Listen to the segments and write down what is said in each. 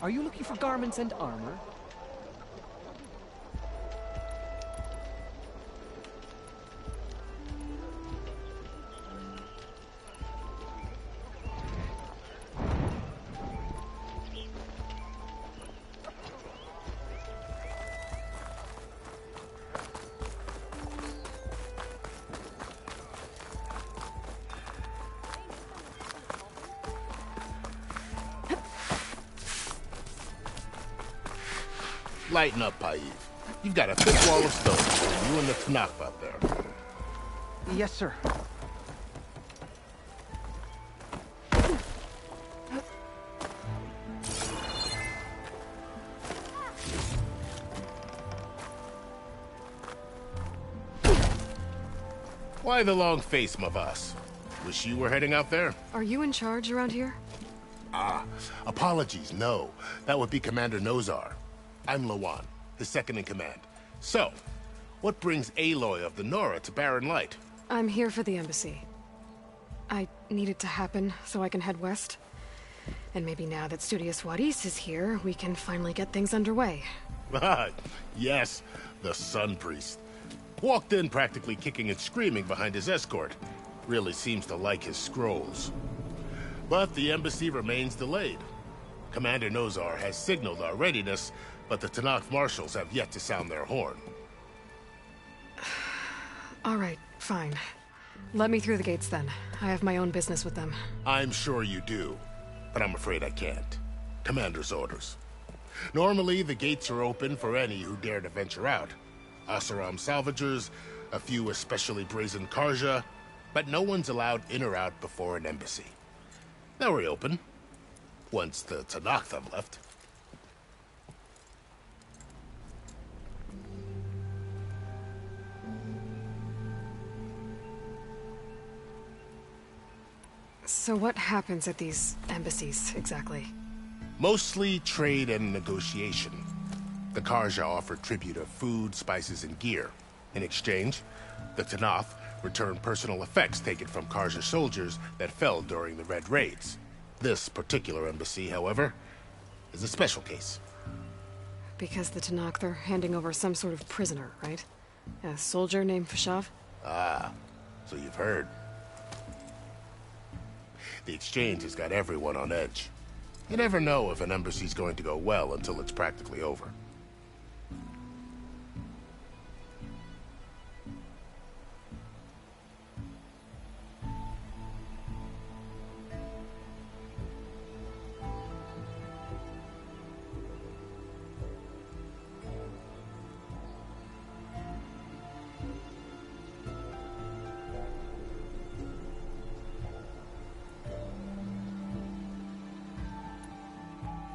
Are you looking for garments and armor? Lighten up, Paiv. You've got a thick wall of stone between you and the Tanakh out there. Yes, sir. Why the long face, Mavas? Wish you were heading out there? Are you in charge around here? Ah, apologies, no. That would be Commander Nozar. I'm Lawan, his second-in-command. So, what brings Aloy of the Nora to Barren Light? I'm here for the embassy. I need it to happen so I can head west. And maybe now that Studious Wadis is here, we can finally get things underway. Yes, the Sun Priest. Walked in practically kicking and screaming behind his escort. Really seems to like his scrolls. But the embassy remains delayed. Commander Nozar has signaled our readiness, but the Tanakh marshals have yet to sound their horn. All right, fine. Let me through the gates then. I have my own business with them. I'm sure you do, but I'm afraid I can't. Commander's orders. Normally, the gates are open for any who dare to venture out. Asaram salvagers, a few especially brazen Karja, but no one's allowed in or out before an embassy. They'll reopen, once the Tanakh have left. So what happens at these embassies, exactly? Mostly trade and negotiation. The Karja offer tribute of food, spices, and gear. In exchange, the Tanakh return personal effects taken from Karja soldiers that fell during the Red Raids. This particular embassy, however, is a special case. Because the Tanakh, they're handing over some sort of prisoner, right? A soldier named Fashav? Ah, so you've heard. The exchange has got everyone on edge. You never know if an embassy's going to go well until it's practically over.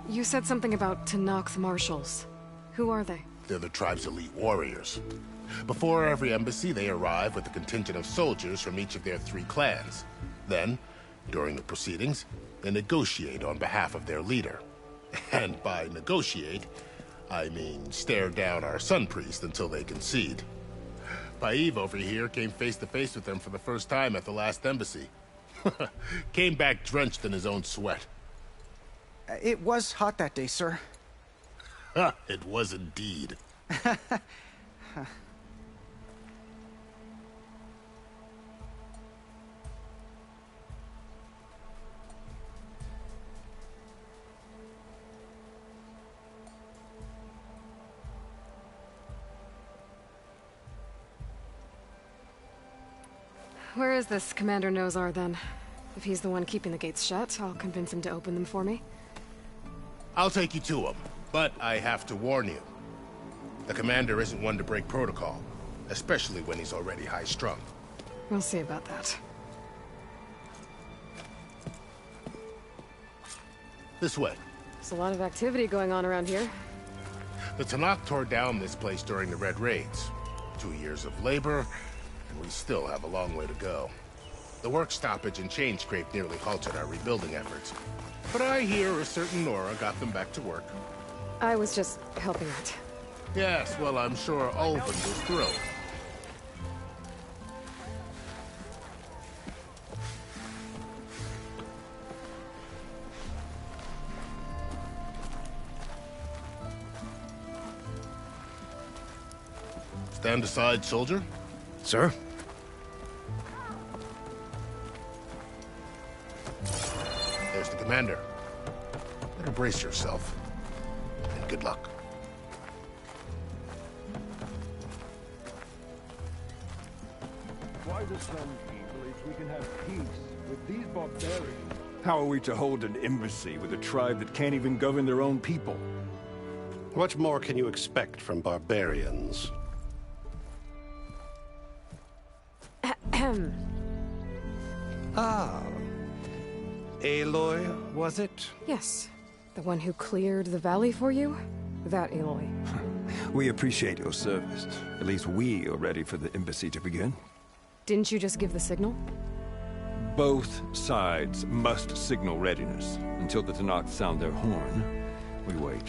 You said something about Tanakh marshals. Who are they? They're the tribe's elite warriors. Before every embassy, they arrive with a contingent of soldiers from each of their 3 clans. Then, during the proceedings, they negotiate on behalf of their leader. And by negotiate, I mean stare down our Sun Priest until they concede. Paiv over here came face to face with them for the first time at the last embassy. Came back drenched in his own sweat. It was hot that day, sir. It was indeed. Where is this Commander Nozar, then? If he's the one keeping the gates shut, I'll convince him to open them for me. I'll take you to him, but I have to warn you. The commander isn't one to break protocol, especially when he's already high-strung. We'll see about that. This way. There's a lot of activity going on around here. The Tanakh tore down this place during the Red Raids. 2 years of labor, and we still have a long way to go. The work stoppage and chain scrape nearly halted our rebuilding efforts. But I hear a certain Nora got them back to work. I was just helping out. Yes, well, I'm sure Ulvin was thrilled. stand aside, soldier. Sir? There's the commander. Better brace yourself. And good luck. Why the Sun People is we can have peace with these barbarians. How are we to hold an embassy with a tribe that can't even govern their own people? What more can you expect from barbarians? Ah. Aloy, was it? Yes. The one who cleared the valley for you? That Aloy. We appreciate your service. At least we are ready for the embassy to begin. Didn't you just give the signal? Both sides must signal readiness. Until the Tanakh sound their horn, we wait.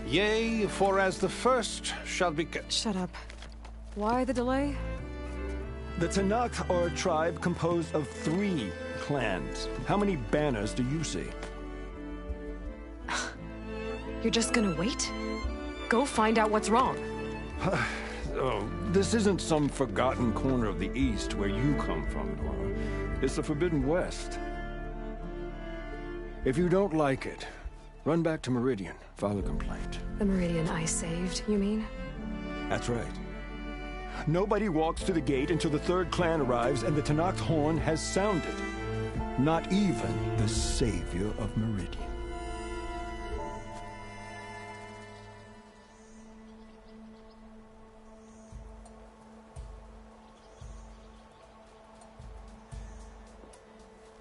Yea, for as the first shall be... Shut up. Why the delay? The Tanakh are a tribe composed of 3 clans. How many banners do you see? You're just gonna wait? Go find out what's wrong. Oh, this isn't some forgotten corner of the East where you come from, Dora. It's the Forbidden West. If you don't like it, run back to Meridian, file a complaint. The Meridian I saved, you mean? That's right. Nobody walks to the gate until the 3rd clan arrives and the Tanakh's horn has sounded. Not even the savior of Meridian.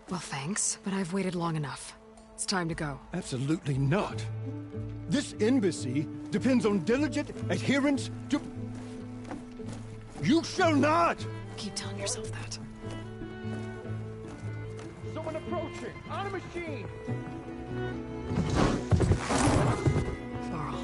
Well, thanks, but I've waited long enough. It's time to go. Absolutely not. This embassy depends on diligent adherence to... You shall not! Keep telling yourself that. Someone approaching! On a machine! Varl.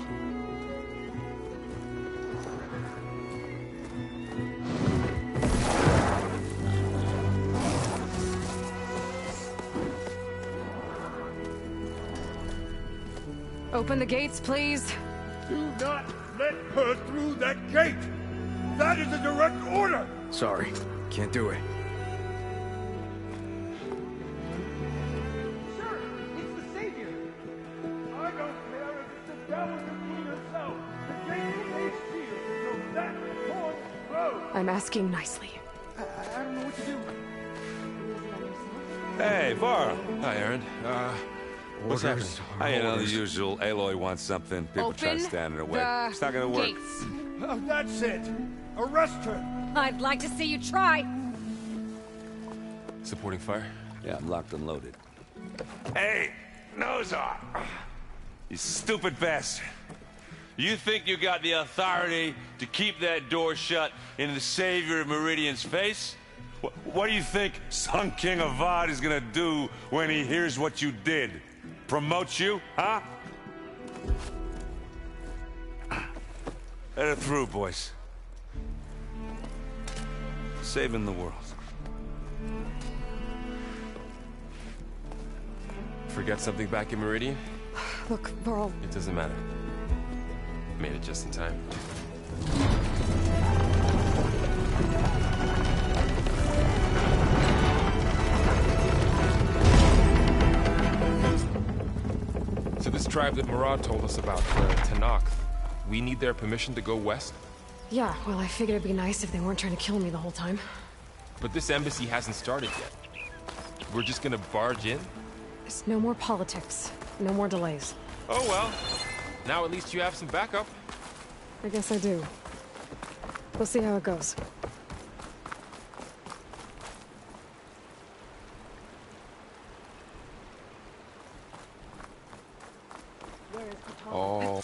Open the gates, please. Do not let her through that gate! That is a direct order! Sorry, can't do it. Sir, it's the Savior! I don't care if it's the devil you yourself! The gate is a shield, so that horn blows! I'm asking nicely. I don't know what to do. Hey, Varl. Hi, Aaron. What's happening? Orders. You know, the usual. Aloy wants something. People try to Open stand in her way. the It's not gonna work. gates. Oh, that's it! Arrest her! I'd like to see you try. Supporting fire? Yeah, I'm locked and loaded. Hey, Nozar! You stupid bastard. You think you got the authority to keep that door shut in the savior of Meridian's face? What do you think Sun King Avad is gonna do when he hears what you did? Promote you, huh? Let it through, boys. Saving the world. Forget something back in Meridian? Look, Varl, It doesn't matter. Made it just in time. So this tribe that Murad told us about, the Tanakh, we need their permission to go west? yeah, well, I figured it'd be nice if they weren't trying to kill me the whole time. But this embassy hasn't started yet. We're just gonna barge in? There's no more politics. No more delays. Oh well. Now at least you have some backup. I guess I do. We'll see how it goes. Oh.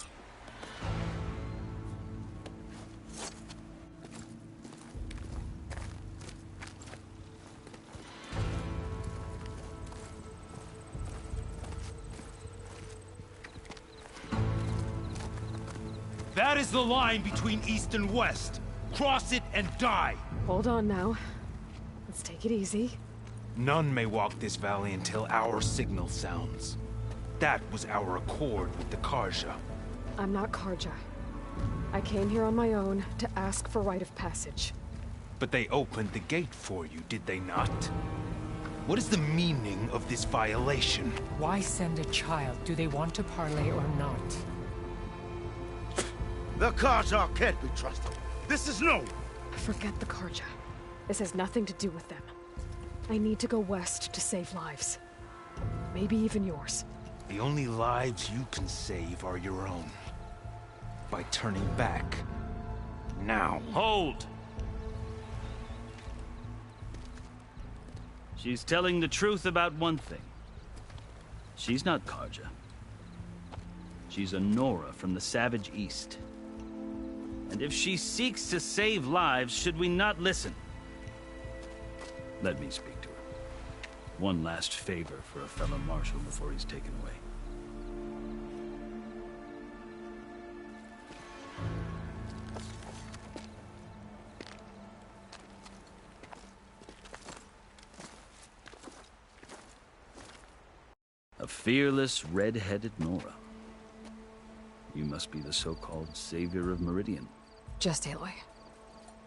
That is the line between East and West. Cross it and die. Hold on now. Let's take it easy. None may walk this valley until our signal sounds. That was our accord with the Karja. I'm not Karja. I came here on my own to ask for rite of passage. But they opened the gate for you, did they not? What is the meaning of this violation? Why send a child? Do they want to parley or not? The Karja can't be trusted. This is no. Forget the Karja. This has nothing to do with them. I need to go west to save lives. Maybe even yours. The only lives you can save are your own. By turning back. Now. Hold! She's telling the truth about one thing. She's not Karja. She's a Nora from the Savage East. And if she seeks to save lives, should we not listen? Let me speak to her. One last favor for a fellow marshal before he's taken away. A fearless, red-headed Nora. You must be the so-called savior of Meridian. Just Aloy.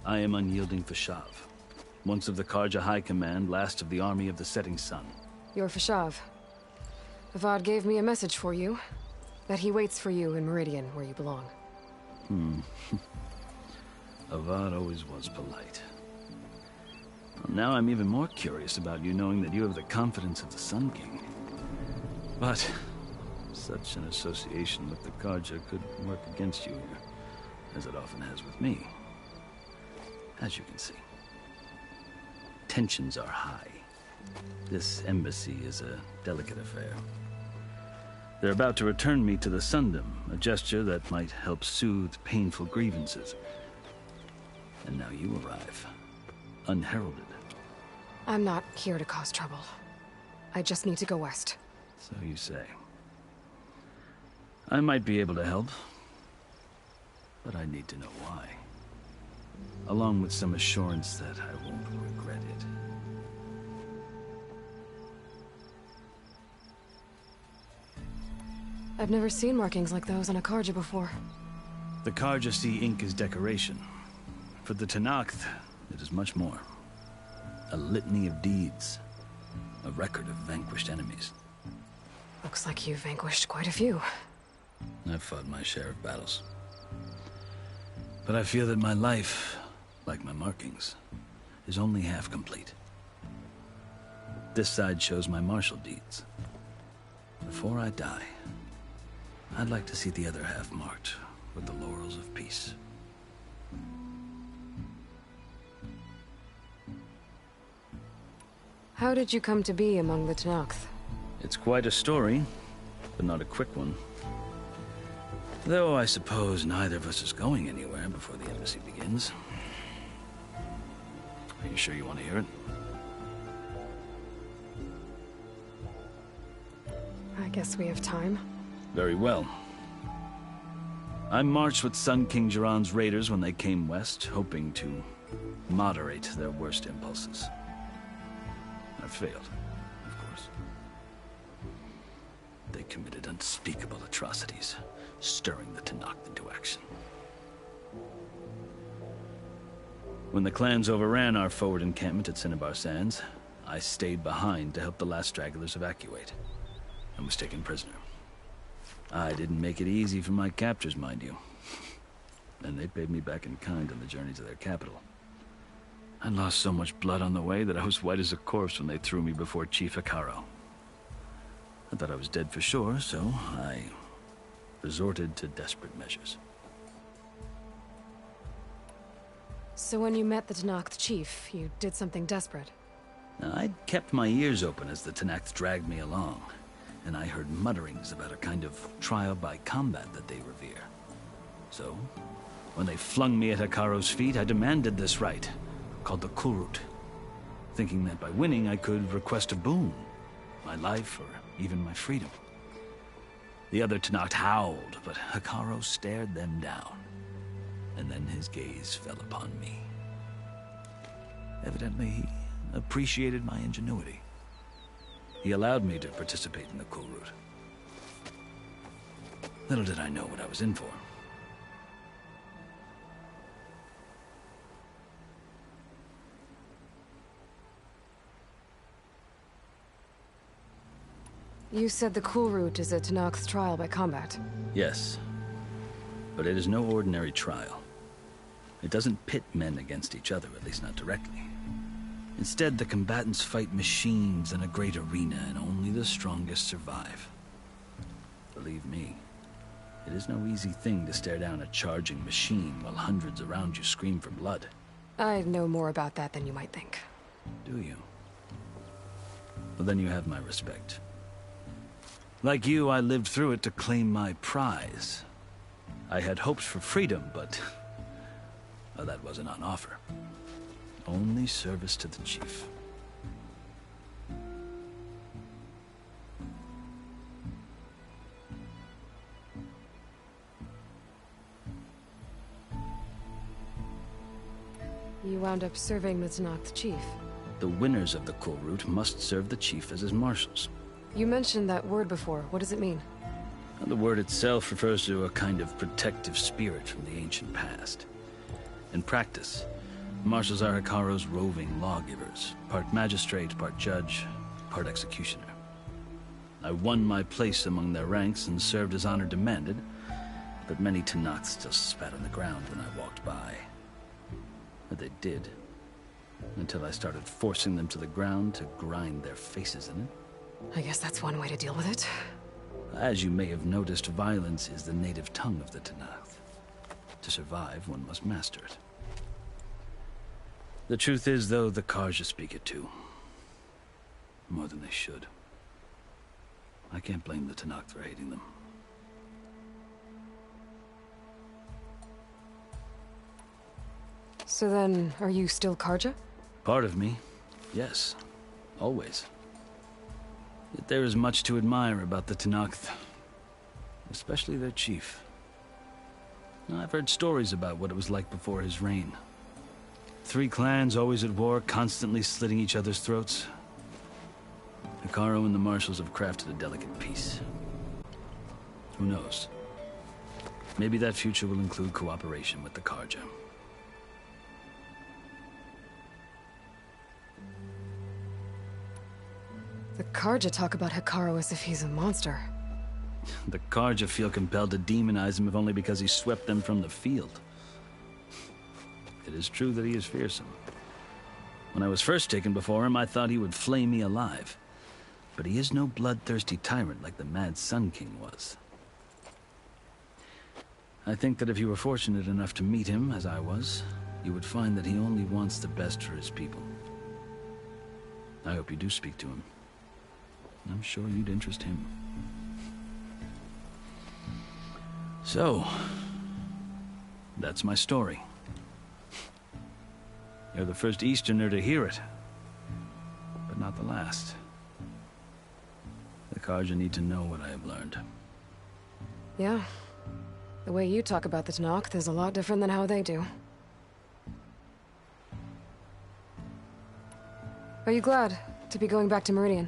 I am unyielding Fashav. Once of the Karja High Command, last of the army of the Setting Sun. You're Fashav. Avad gave me a message for you. That he waits for you in Meridian, where you belong. Avad always was polite. Well, now I'm even more curious about you knowing that you have the confidence of the Sun King. But such an association with the Karja could work against you here, as it often has with me. As you can see. Tensions are high. This embassy is a delicate affair. They're about to return me to the Sundom, a gesture that might help soothe painful grievances. And now you arrive, unheralded. I'm not here to cause trouble. I just need to go west. So you say. I might be able to help, but I need to know why. Along with some assurance that I won't regret it. I've never seen markings like those on a Karja before. The Karja see ink as decoration. For the Tenakth, it is much more. A litany of deeds. A record of vanquished enemies. Looks like you've vanquished quite a few. I've fought my share of battles. But I feel that my life, like my markings, is only half complete. This side shows my martial deeds. Before I die, I'd like to see the other half marked with the laurels of peace. How did you come to be among the Tenakth? It's quite a story, but not a quick one. Though I suppose neither of us is going anywhere before the embassy begins. Are you sure you want to hear it? I guess we have time. Very well. I marched with Sun King Jiran's raiders when they came west, hoping to moderate their worst impulses. I failed, of course. They committed unspeakable atrocities, stirring the Tenakth into action. When the clans overran our forward encampment at Cinnabar Sands, I stayed behind to help the last stragglers evacuate, and was taken prisoner. I didn't make it easy for my captors, mind you. And they paid me back in kind on the journey to their capital. I lost so much blood on the way that I was white as a corpse when they threw me before Chief Hekaro. I thought I was dead for sure, so I resorted to desperate measures. So when you met the Tenakth chief, you did something desperate? I'd kept my ears open as the Tenakth dragged me along, and I heard mutterings about a kind of trial by combat that they revere. So, when they flung me at Hekaro's feet, I demanded this rite, called the Kulrut, thinking that by winning I could request a boon, my life or even my freedom. The other Tenakth howled, but Hekaro stared them down, and then his gaze fell upon me. Evidently, he appreciated my ingenuity. He allowed me to participate in the Kulrut. Little did I know what I was in for. You said the cool route is a Tanak's trial by combat. Yes. But it is no ordinary trial. It doesn't pit men against each other, at least not directly. Instead, the combatants fight machines in a great arena, and only the strongest survive. Believe me, it is no easy thing to stare down a charging machine while hundreds around you scream for blood. I know more about that than you might think. Do you? Well, then you have my respect. Like you, I lived through it to claim my prize. I had hopes for freedom, but well, that wasn't on offer. Only service to the chief. You wound up serving the Tanakh chief. The winners of the cool route must serve the chief as his marshals. You mentioned that word before. What does it mean? The word itself refers to a kind of protective spirit from the ancient past. In practice, marshals are Hikaru's roving lawgivers, part magistrate, part judge, part executioner. I won my place among their ranks and served as honor demanded, but many Tanakhs still spat on the ground when I walked by. But they did, until I started forcing them to the ground to grind their faces in it. I guess that's one way to deal with it. As you may have noticed, violence is the native tongue of the Tanakh. To survive, one must master it. The truth is, though, the Karja speak it too. More than they should. I can't blame the Tanakh for hating them. So then, are you still Karja? Part of me, yes. Always. Yet there is much to admire about the Tanakh, especially their chief. I've heard stories about what it was like before his reign. 3 clans always at war, constantly slitting each other's throats. Hikaru and the marshals have crafted a delicate peace. Who knows? Maybe that future will include cooperation with the Karja. The Karja talk about Hikaru as if he's a monster. The Karja feel compelled to demonize him if only because he swept them from the field. It is true that he is fearsome. When I was first taken before him, I thought he would flay me alive. But he is no bloodthirsty tyrant like the Mad Sun King was. I think that if you were fortunate enough to meet him, as I was, you would find that he only wants the best for his people. I hope you do speak to him. I'm sure you'd interest him. So, that's my story. You're the first Easterner to hear it, but not the last. The Karja need to know what I have learned. Yeah. The way you talk about the Tanakh is a lot different than how they do. Are you glad to be going back to Meridian?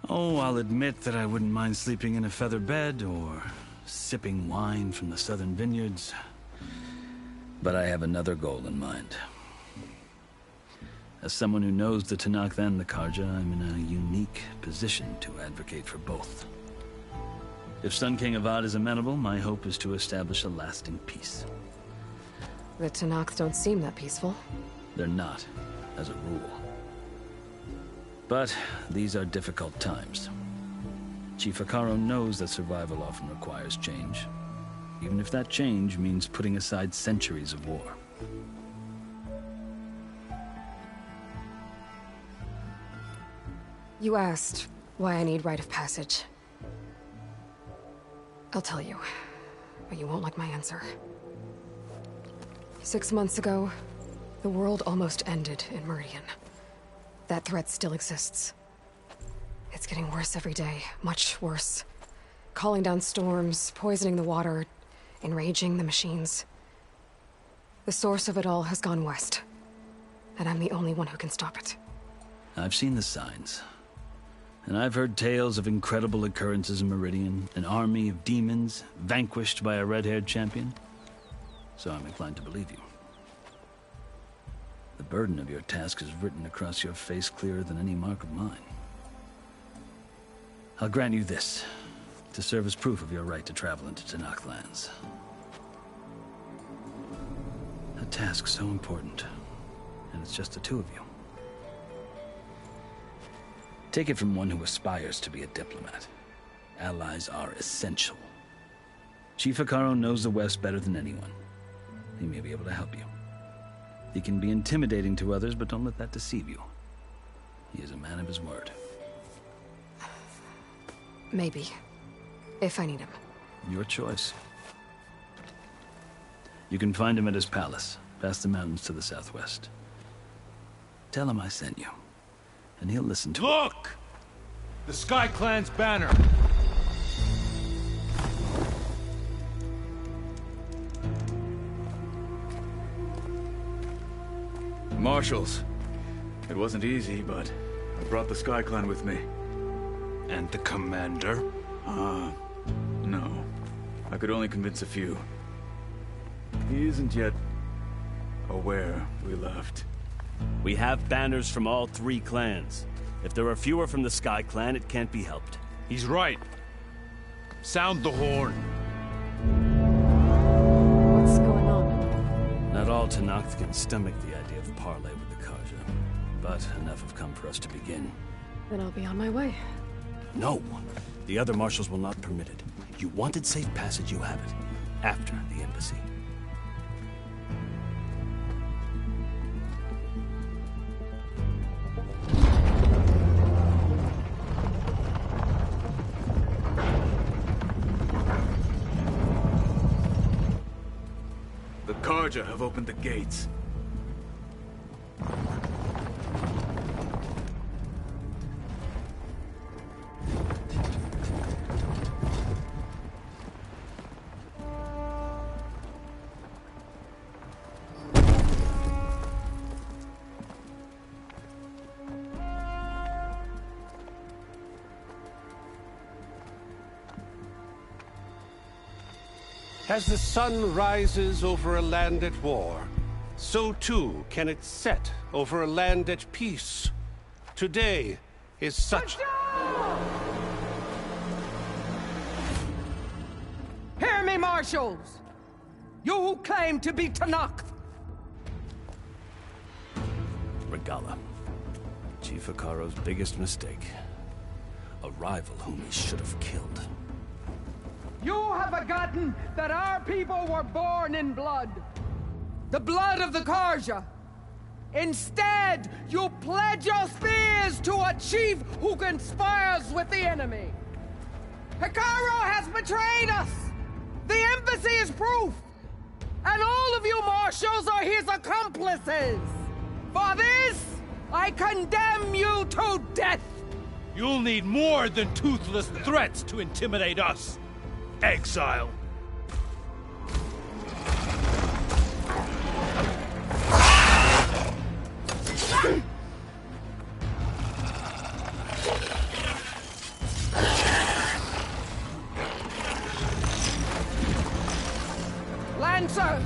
Oh, I'll admit that I wouldn't mind sleeping in a feather bed or sipping wine from the southern vineyards. But I have another goal in mind. As someone who knows the Tanakh and the Karja, I'm in a unique position to advocate for both. If Sun King Avad is amenable, my hope is to establish a lasting peace. The Tanakh don't seem that peaceful. They're not, as a rule. But these are difficult times. Chief Hikaru knows that survival often requires change, even if that change means putting aside centuries of war. You asked why I need rite of passage. I'll tell you, but you won't like my answer. 6 months ago, the world almost ended in Meridian. That threat still exists. It's getting worse every day, much worse. Calling down storms, poisoning the water, enraging the machines. The source of it all has gone west, and I'm the only one who can stop it. I've seen the signs. And I've heard tales of incredible occurrences in Meridian, an army of demons vanquished by a red-haired champion. So I'm inclined to believe you. The burden of your task is written across your face clearer than any mark of mine. I'll grant you this, to serve as proof of your right to travel into Tanakh lands. A task so important, and it's just the two of you. Take it from one who aspires to be a diplomat. Allies are essential. Chief Hekarro knows the West better than anyone. He may be able to help you. He can be intimidating to others, but don't let that deceive you. He is a man of his word. Maybe. If I need him. Your choice. You can find him at his palace, past the mountains to the southwest. Tell him I sent you, and he'll listen to it. Look! The Sky Clan's banner! Marshals. It wasn't easy, but I brought the Sky Clan with me. And the commander? No. I could only convince a few. He isn't yet aware we left. We have banners from all 3 clans. If there are fewer from the Sky Clan, it can't be helped. He's right. Sound the horn. What's going on? Not all Tanakh can stomach the idea of parley with the Karja, but enough have come for us to begin. Then I'll be on my way. No! The other marshals will not permit it. You wanted safe passage, you have it. After the embassy. The Karja have opened the gates. As the sun rises over a land at war, so too can it set over a land at peace. Today is such... Hear me, marshals! You who claim to be Tanakh! Regala. Chief Hekarro's biggest mistake. A rival whom he should have killed. You have forgotten that our people were born in blood. The blood of the Karja. Instead, you pledge your spears to a chief who conspires with the enemy. Hekarro has betrayed us. The embassy is proof. And all of you marshals are his accomplices. For this, I condemn you to death. You'll need more than toothless threats to intimidate us. Exile. Lancers,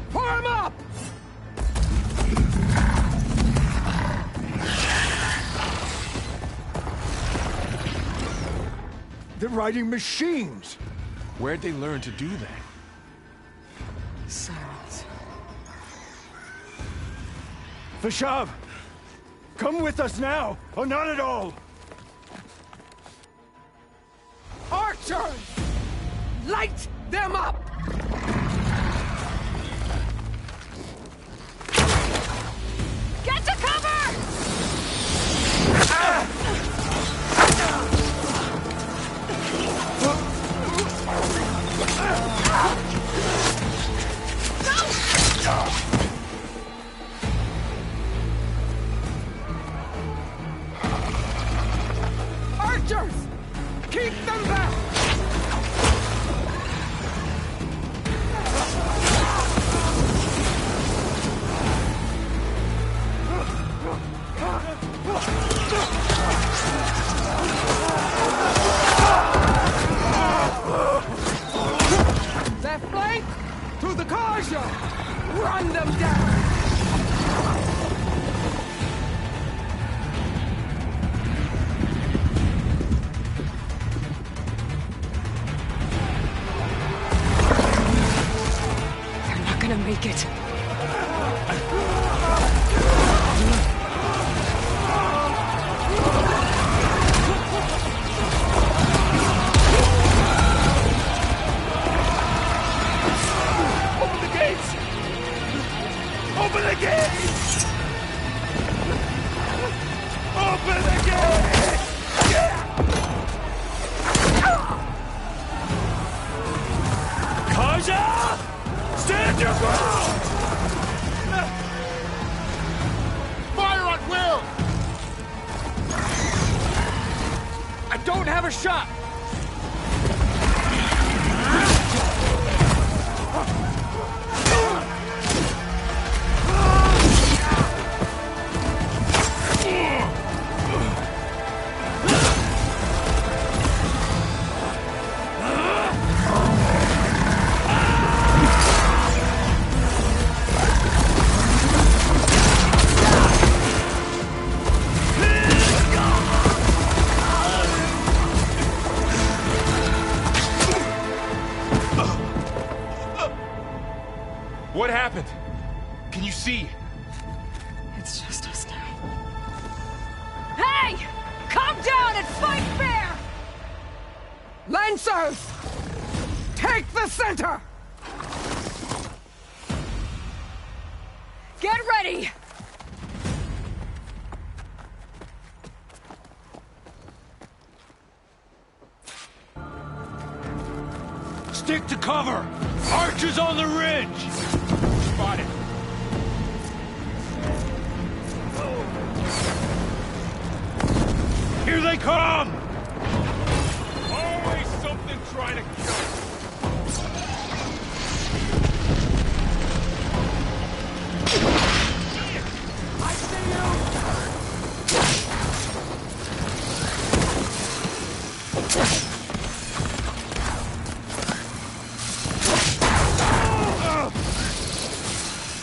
form up! They're riding machines! Where'd they learn to do that? Silence. Vashav! Come with us now, or not at all! Archers! Light them up! Get to cover! Archers! Keep them back! Left flank to the Karja! Run them down! Cover shot! What happened? Can you see? It's just us now. Hey! Calm down and fight fair! Lancers! Take the center! Get ready! Stick to cover! Archers on the ridge! Spotted. Here they come! Always something trying to kill us. I see you!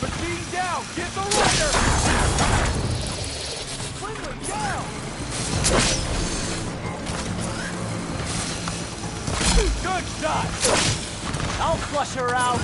Machine down! Get the rider! Friendly down! Good shot! I'll flush her out!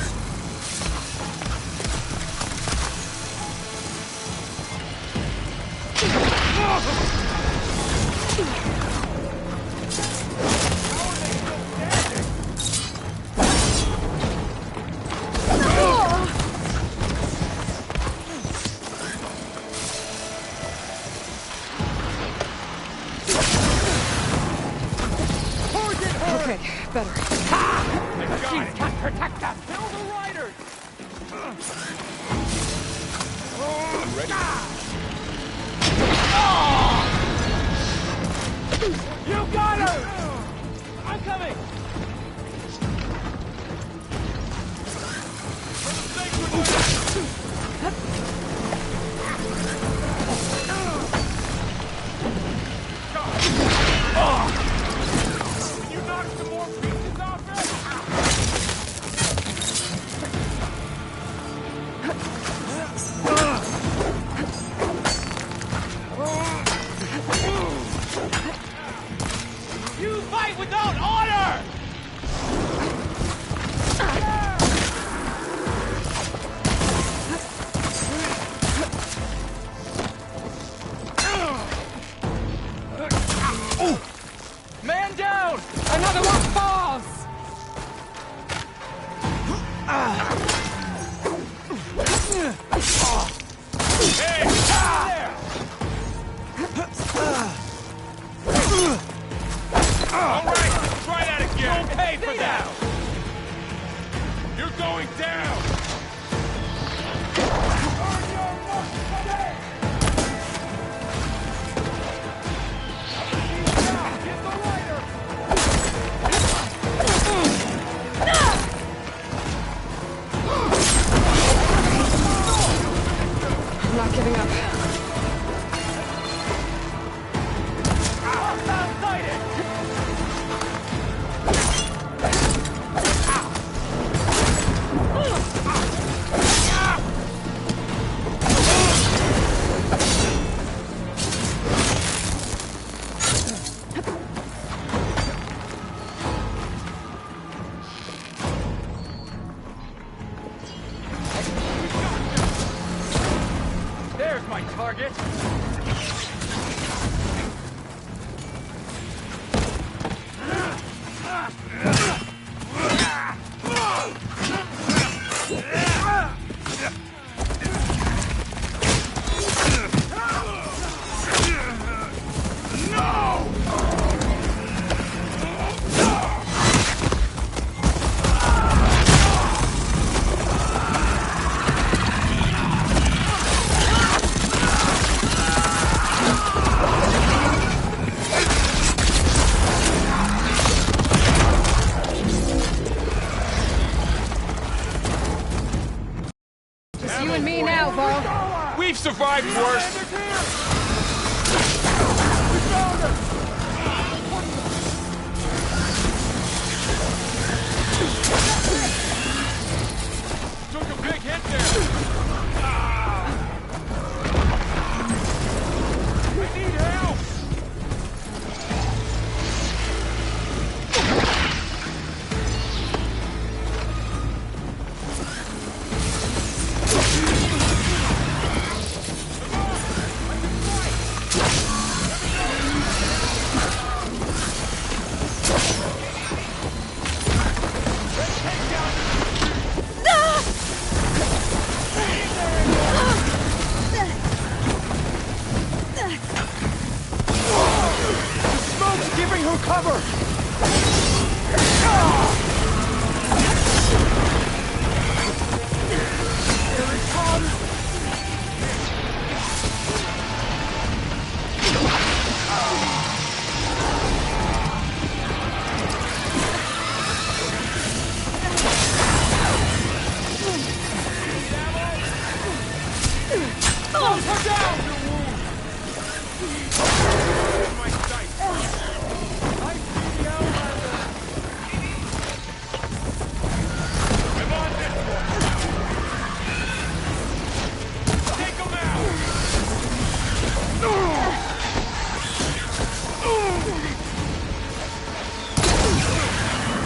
Okay, better. Machines can't protect them! Kill the riders! I'm ready. You got her! I'm coming! Can you knock some more pieces off it? You fight without honor! Man down! Another one falls! Hey! There! All right, let's try that again. You'll pay for that! You're going down. Get the rider! I'm not giving up. Hostile sighted! There's my target! We've survived worse. We found her! Took a big hit there. I need help! Giving her cover! Here it comes! Close her down! My sight! I see the Outlander! I'm on this one! Take him out!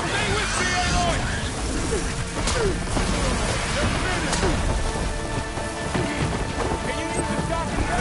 Stay with me, Aloy! Just a minute! Can you use the stop and go?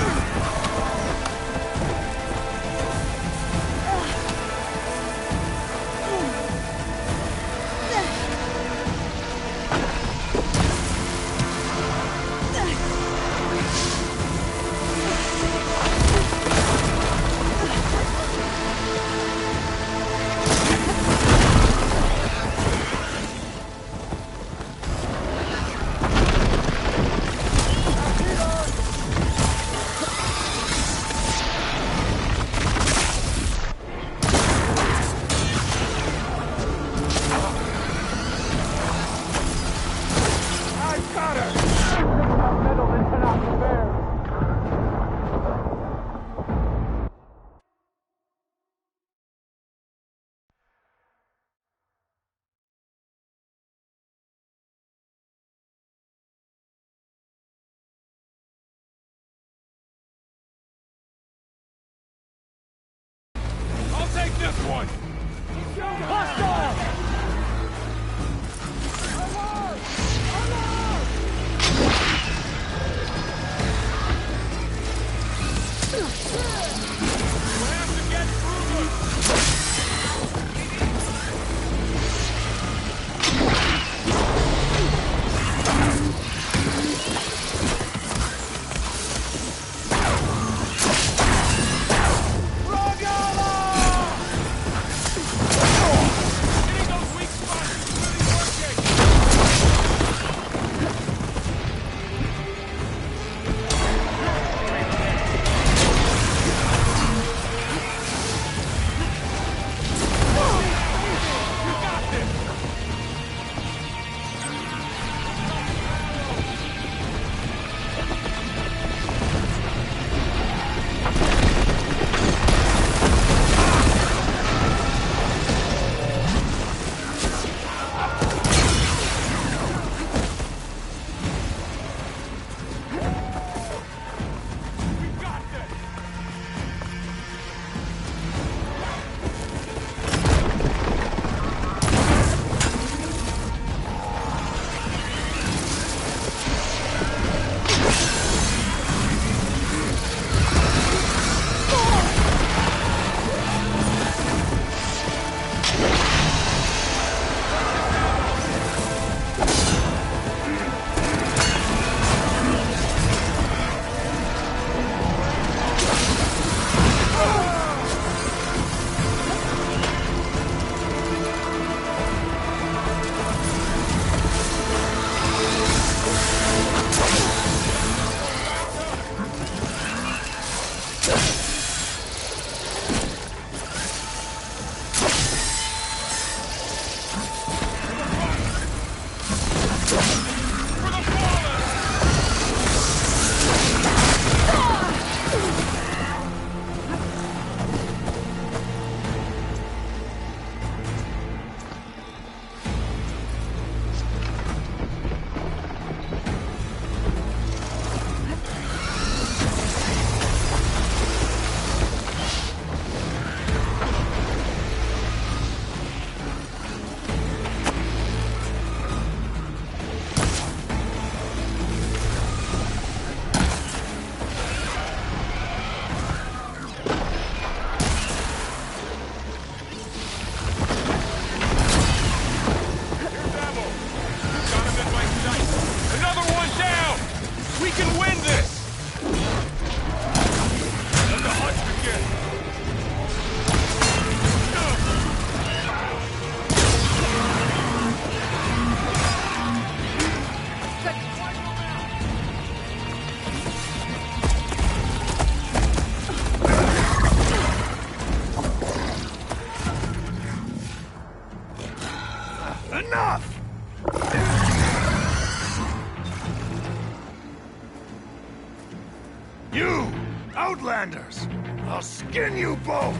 You! Outlanders! I'll skin you both!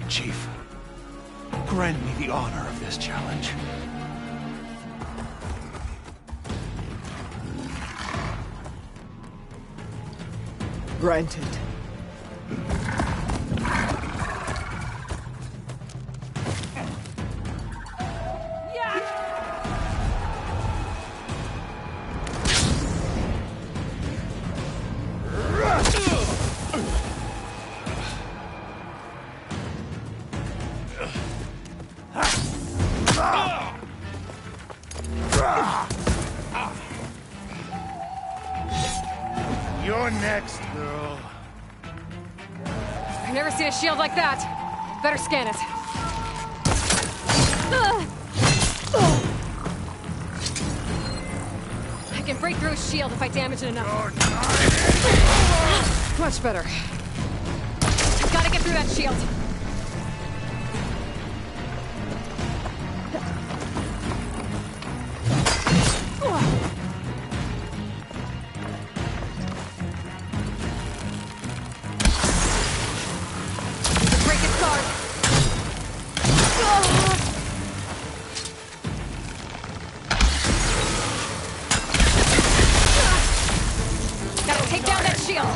Chief, grant me the honor of this challenge. Granted. You're next, girl. I've never seen a shield like that. Better scan it. I can break through a shield if I damage it enough. Much better. Gotta get through that shield. Break its guard. Gotta take down that shield.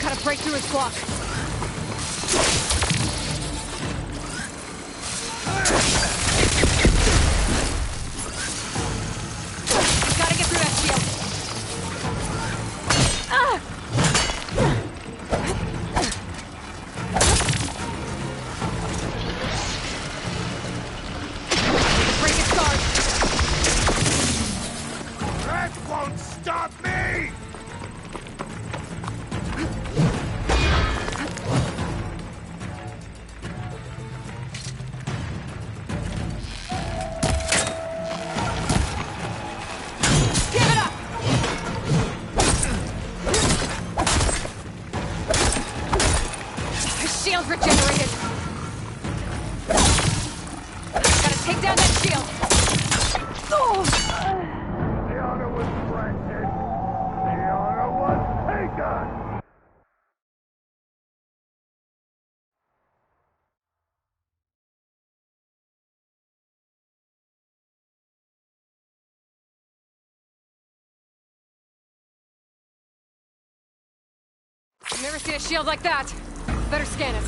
Gotta break through its block. Gotta get through that shield. Break its guard. That won't stop me! Give it up! His shield's regenerated. Gotta take down that shield. The honor was granted. The honor was taken! I've never seen a shield like that. Better scan it.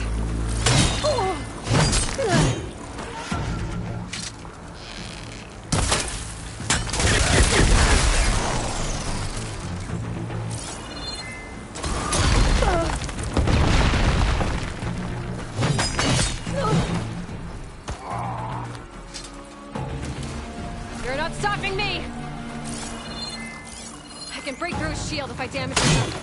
You're not stopping me! I can break through his shield if I damage it.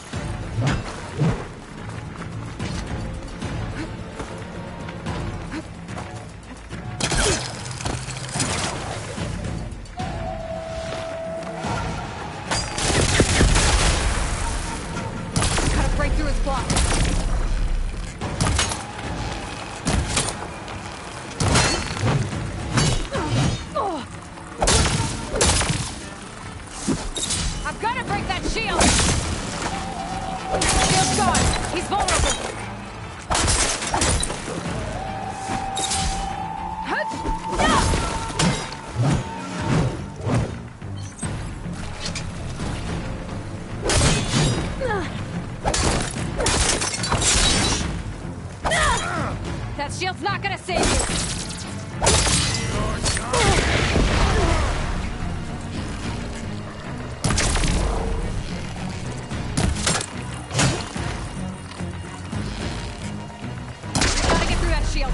Gotta break through his block. I've gotta break that shield! Shield's gone! He's vulnerable! That shield's not gonna save you! Gotta get through that shield.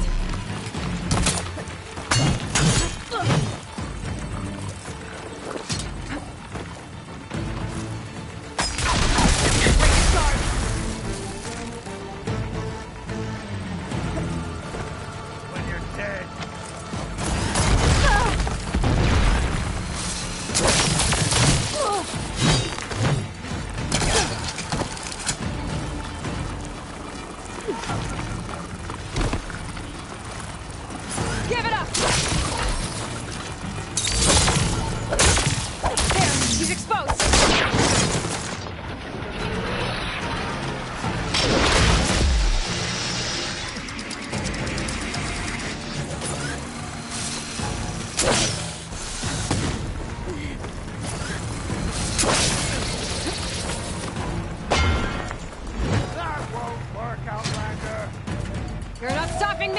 Break its guard. When you're dead,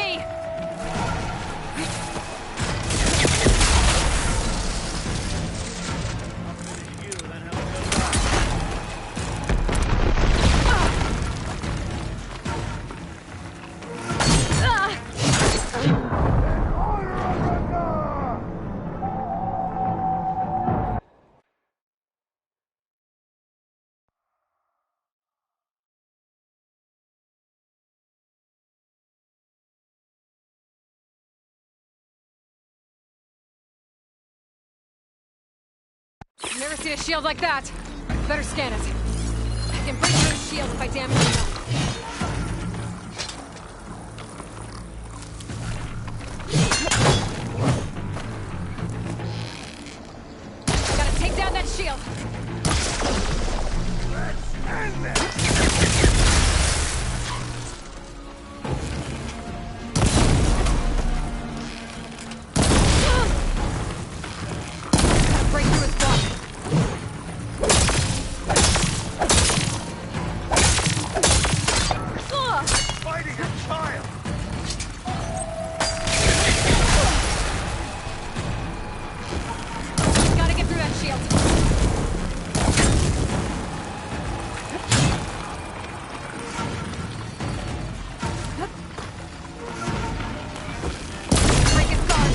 me! Never seen a shield like that. Better scan it. I can break through the shield if I damage it enough. Gotta take down that shield. Let's end this! Break through his block. Fighting a child! Gotta get through that shield. Break his guard.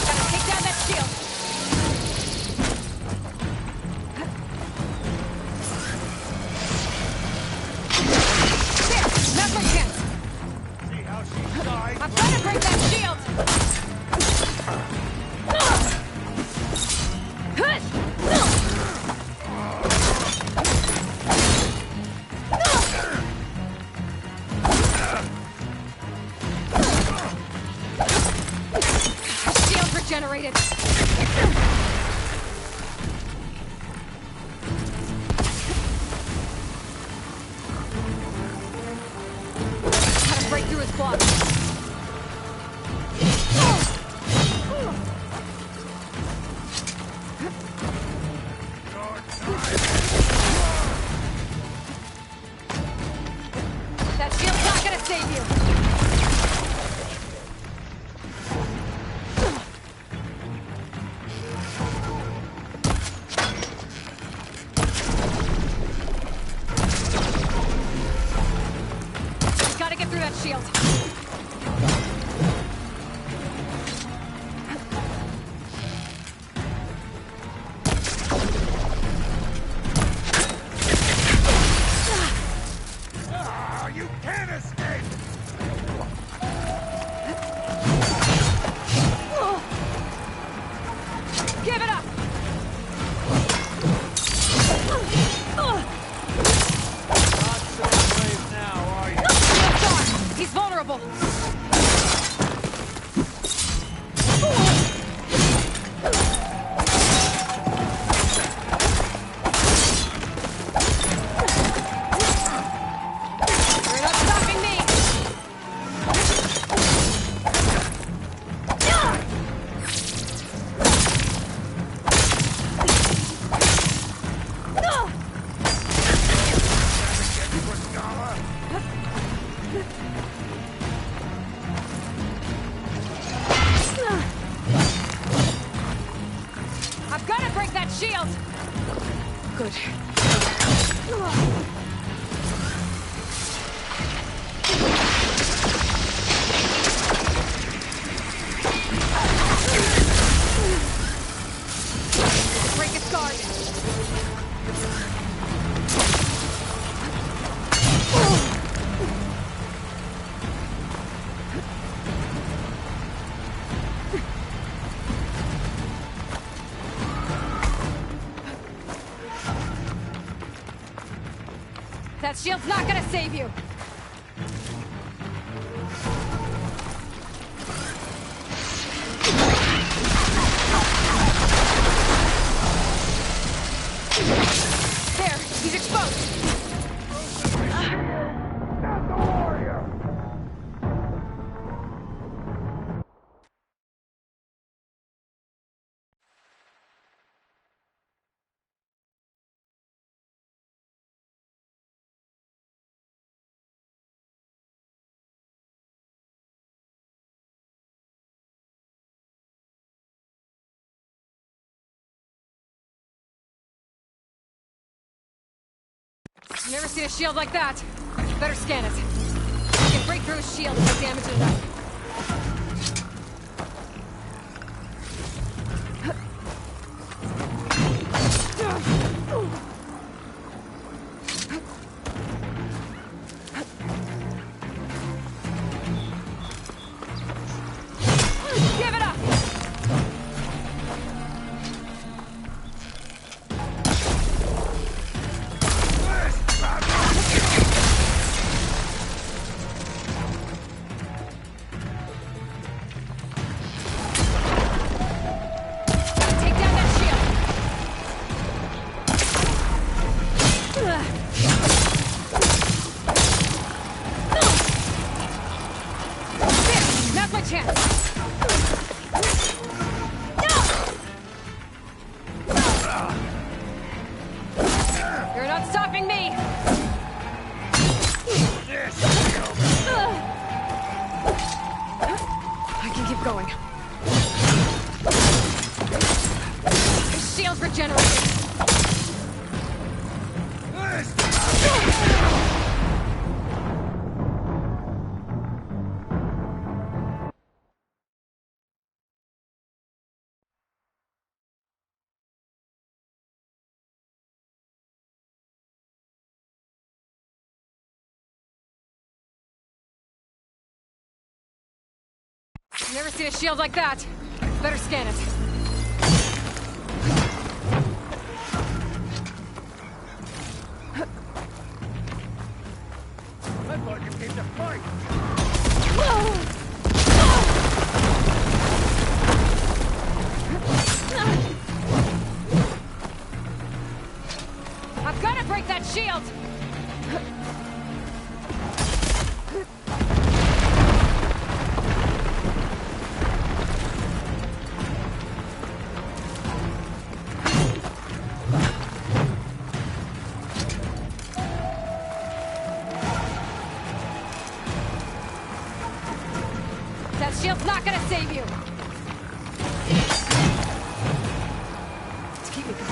Gotta take down that shield. There! Now's my chance! See how she died? I'm trying to break that shield! Shield regenerated! Gotta break through his block. That shield's not gonna save you! Gotta get through that shield. You can't escape! Give it up! Not so brave now, are you? Shield's on! He's vulnerable! You're not stopping me! I've got to break that shield! Good. Break his guard! That shield's not gonna save you! There! He's exposed! Not the warrior! Never seen a shield like that. Better scan it. I can break through a shield if I damage it enough. Give it up! Take down that shield! There! Now's my chance! You're not stopping me! I can keep going. The shield's regenerated! Never seen a shield like that. Better scan it. I thought you came to fight. I've got to break that shield! That shield's not gonna save you! To keep me going.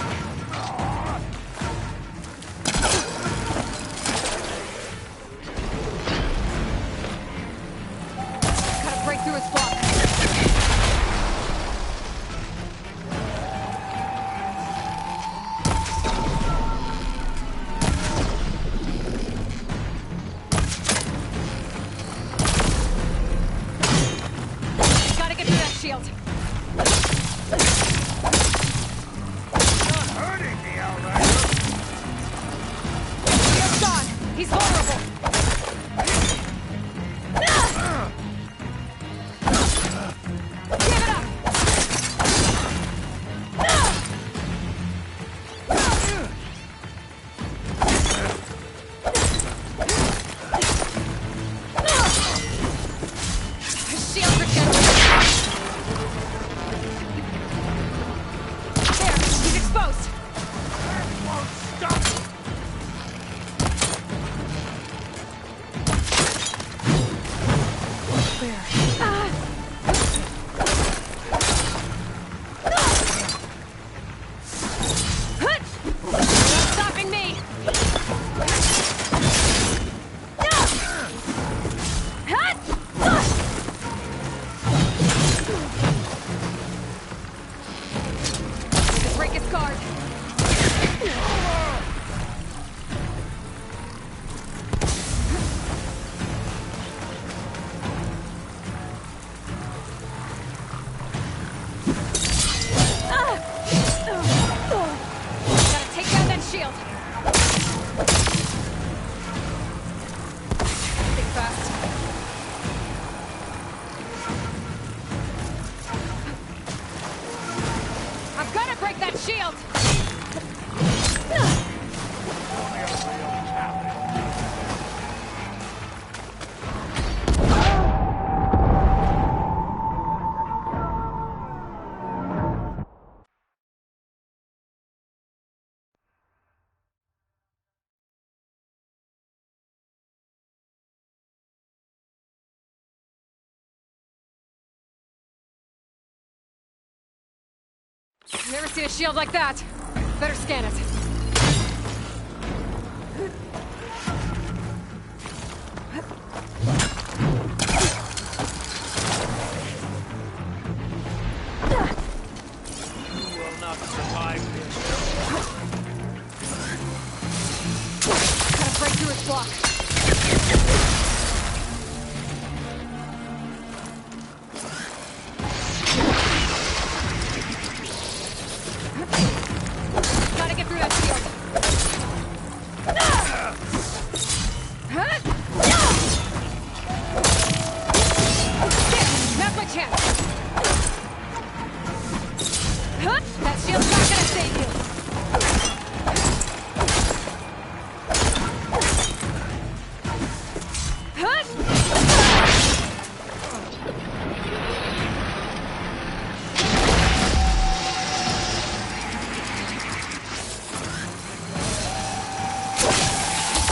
Gotta break through his block. Gotta get through that shield. Not hurting me, Outrider. Shield's gone. He's vulnerable. Give it up! His shield's regenerated. There, he's exposed. Won't stop. Not stopping me! Break his guard. Gotta take down that shield. Think fast. I've gotta break that shield! Never seen a shield like that. Better scan it. this block. Gotta get through that shield. Now's my chance. That shield's not gonna save you.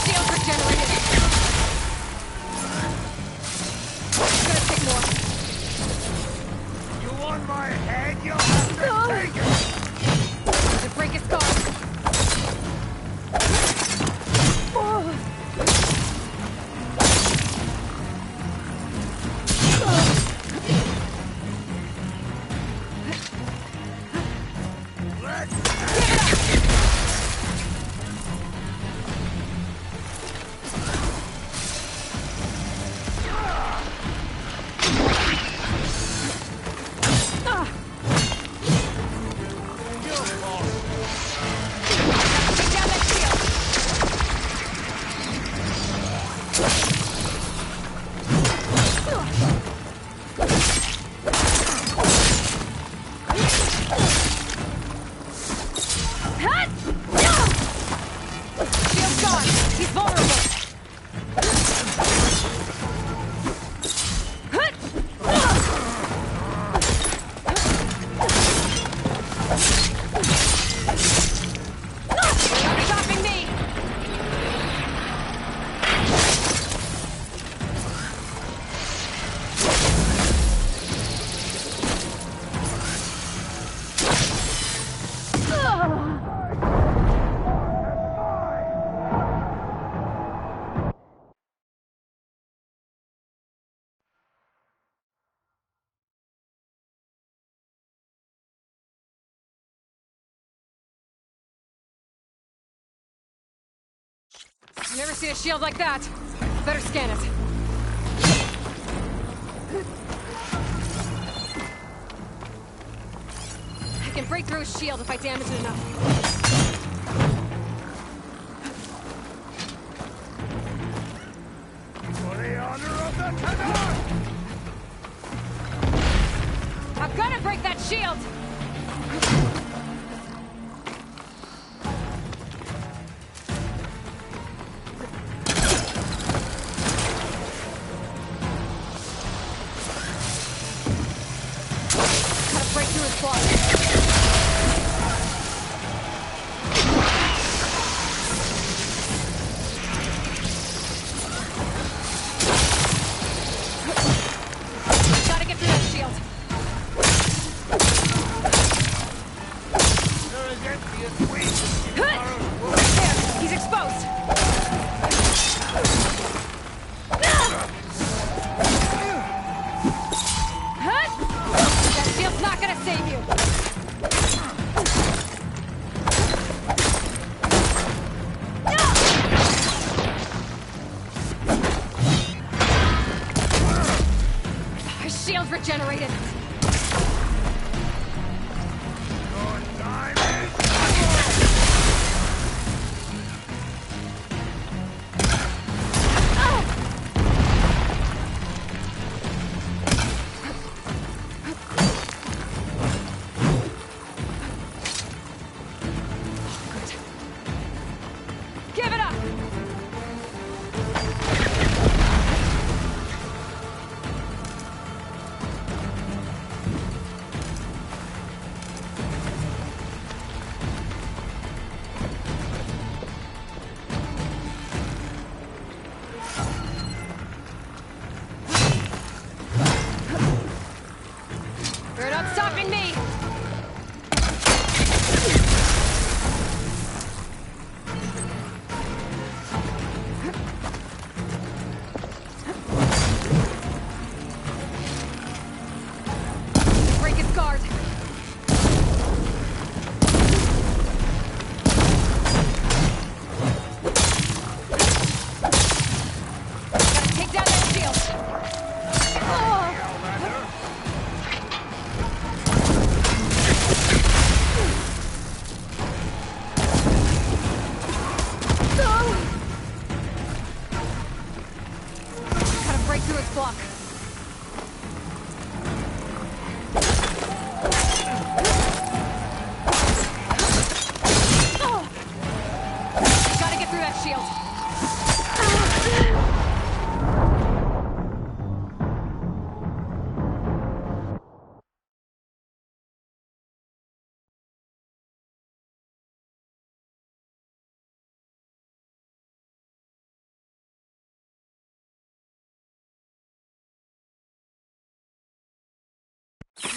Shields regenerated. It's gonna take more. You want my head? You'll have to take it! The break is gone. Take down that shield. Shield's gone. He's vulnerable. Not stopping me. I've never seen a shield like that. Better scan it. I can break through a shield if I damage it enough. For the honor of the Tanakh! I'm gonna break that shield! Gotta break through his block. Gotta get through that shield. There is empty as weak. There! He's exposed! That shield's not gonna save you! His shield's regenerated! Your time is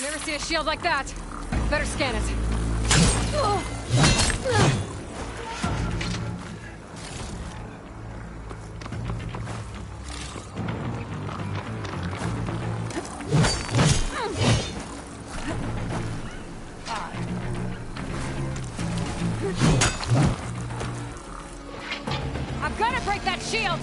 Never seen a shield like that. Better scan it. I'm gonna break that shield!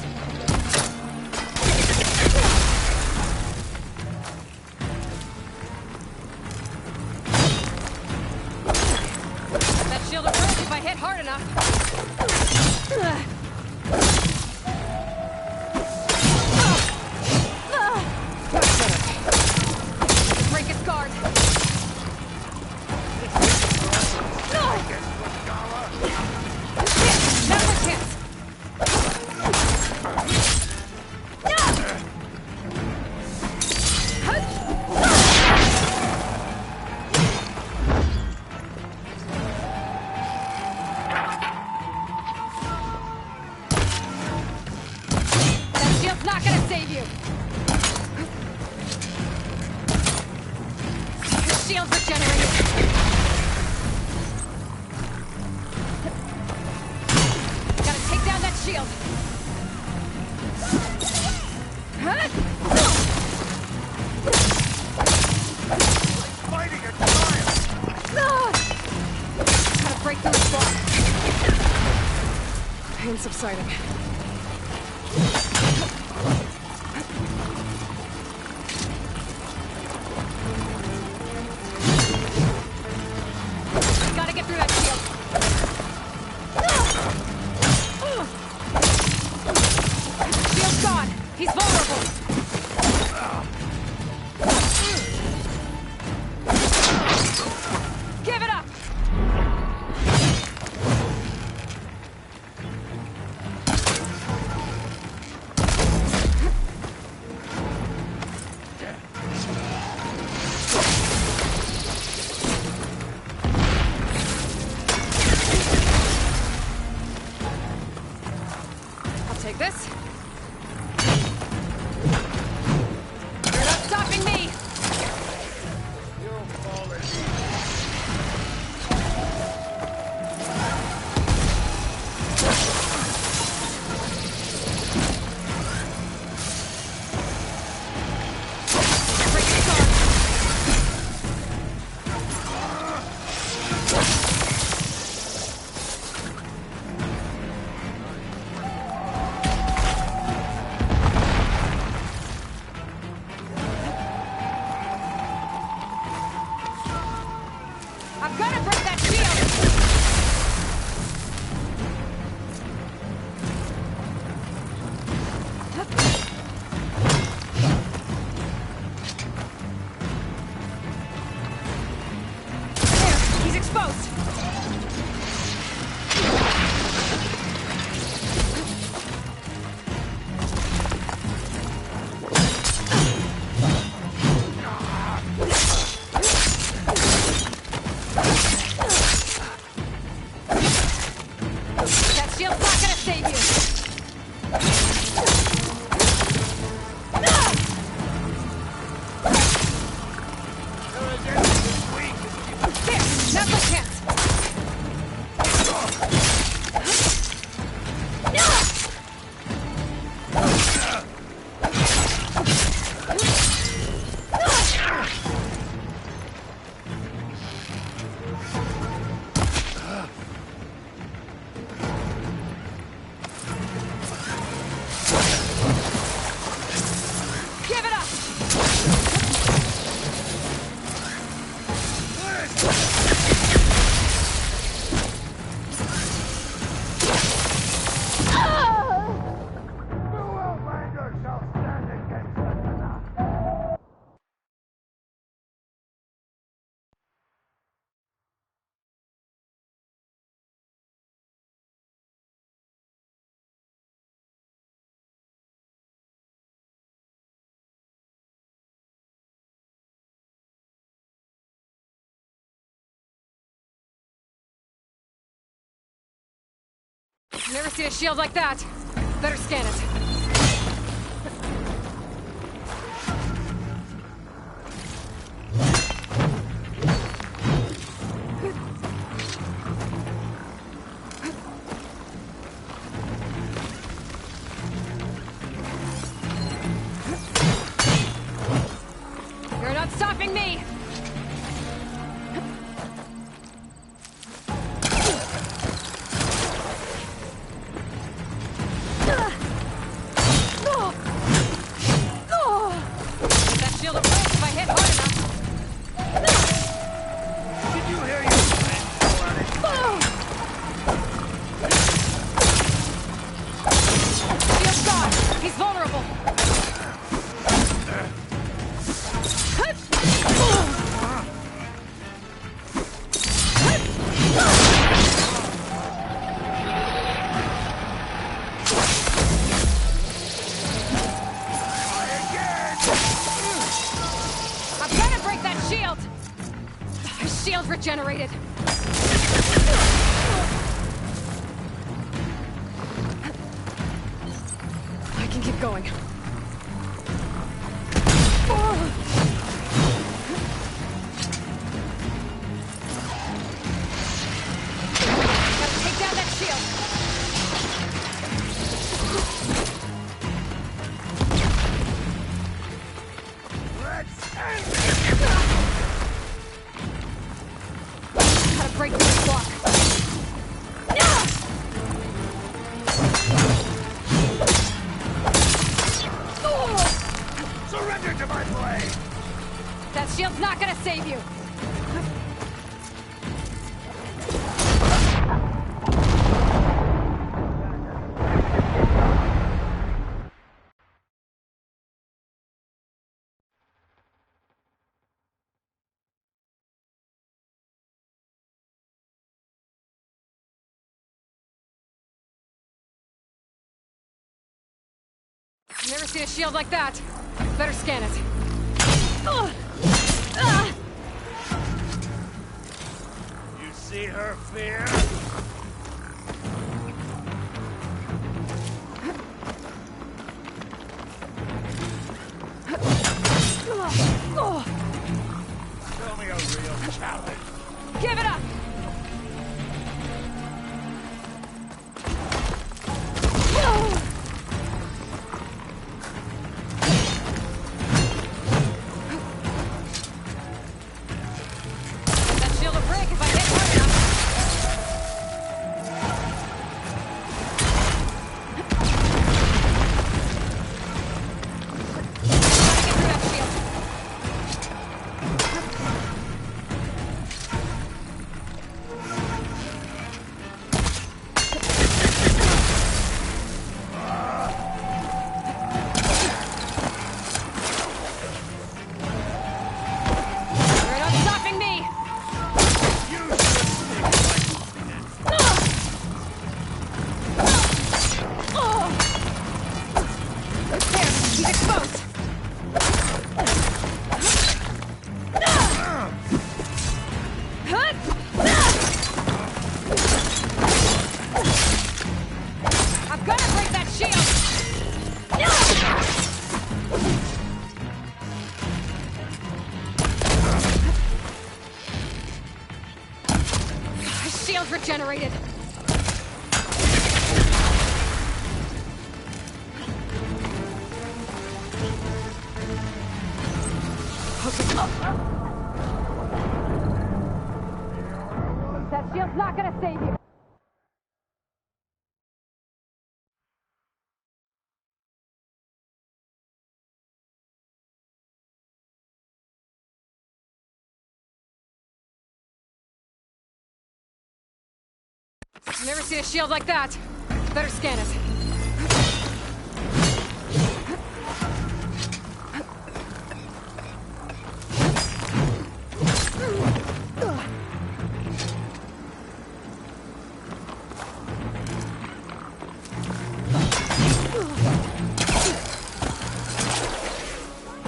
That shield will break if I hit hard enough. Break its guard. Now's a chance. That shield's not gonna save you. The shield's regenerated. Gotta take down that shield. Fighting a giant! Gotta break through its block. Pain subsiding. Gotta get through that shield. Shield's gone. He's vulnerable. Give it up. I'll take this. You're not stopping me. You'll fall in. Break its guard. I'm gonna break that shield! There, he's exposed! That shield's not gonna save you! There, now's my chance! Give it up! No outlander shall stand against the Tanakh. Never seen a shield like that. Better scan it. stopping me! That shield will break if I hit hard enough. Did you hear your friend on it? Shield's gone. He's vulnerable. I've got to break that shield. His shield's regenerated. I can keep going. Gotta take down that shield. Let's end Gotta break through this block. Surrender to my blade! That shield's not gonna save you. I've never seen a shield like that. Better scan it. You see her fear? Show me a real challenge. Give it up! That shield will break if I hit hard enough. Gotta get through that shield. You're not stopping me! There, he's exposed! I've got to break that shield! His shield's regenerated! That shield's not gonna save you! I've never seen a shield like that. Better scan it.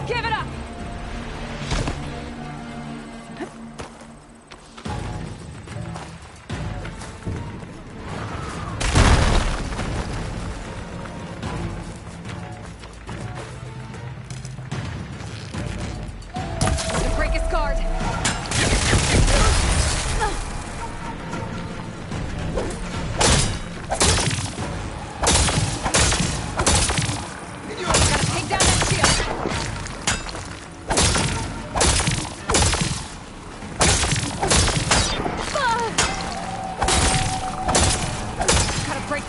Give it up! Break his guard!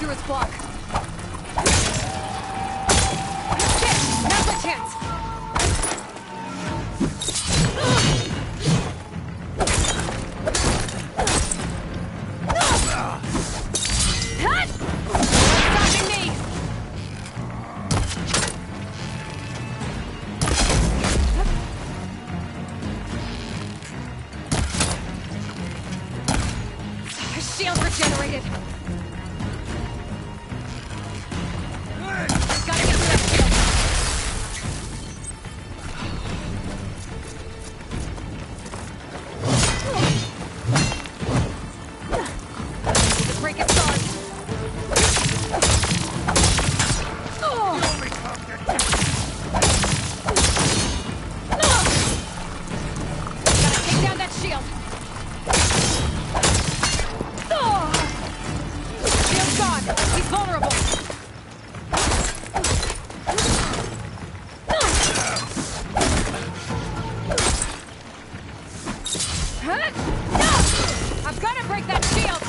through his block. Shit! Now's my chance! Stopping me! His shield regenerated. Gotta get through that shield. Need to break its guard. Gotta take down that shield. Shield's gone. He's vulnerable. I've got to break that shield.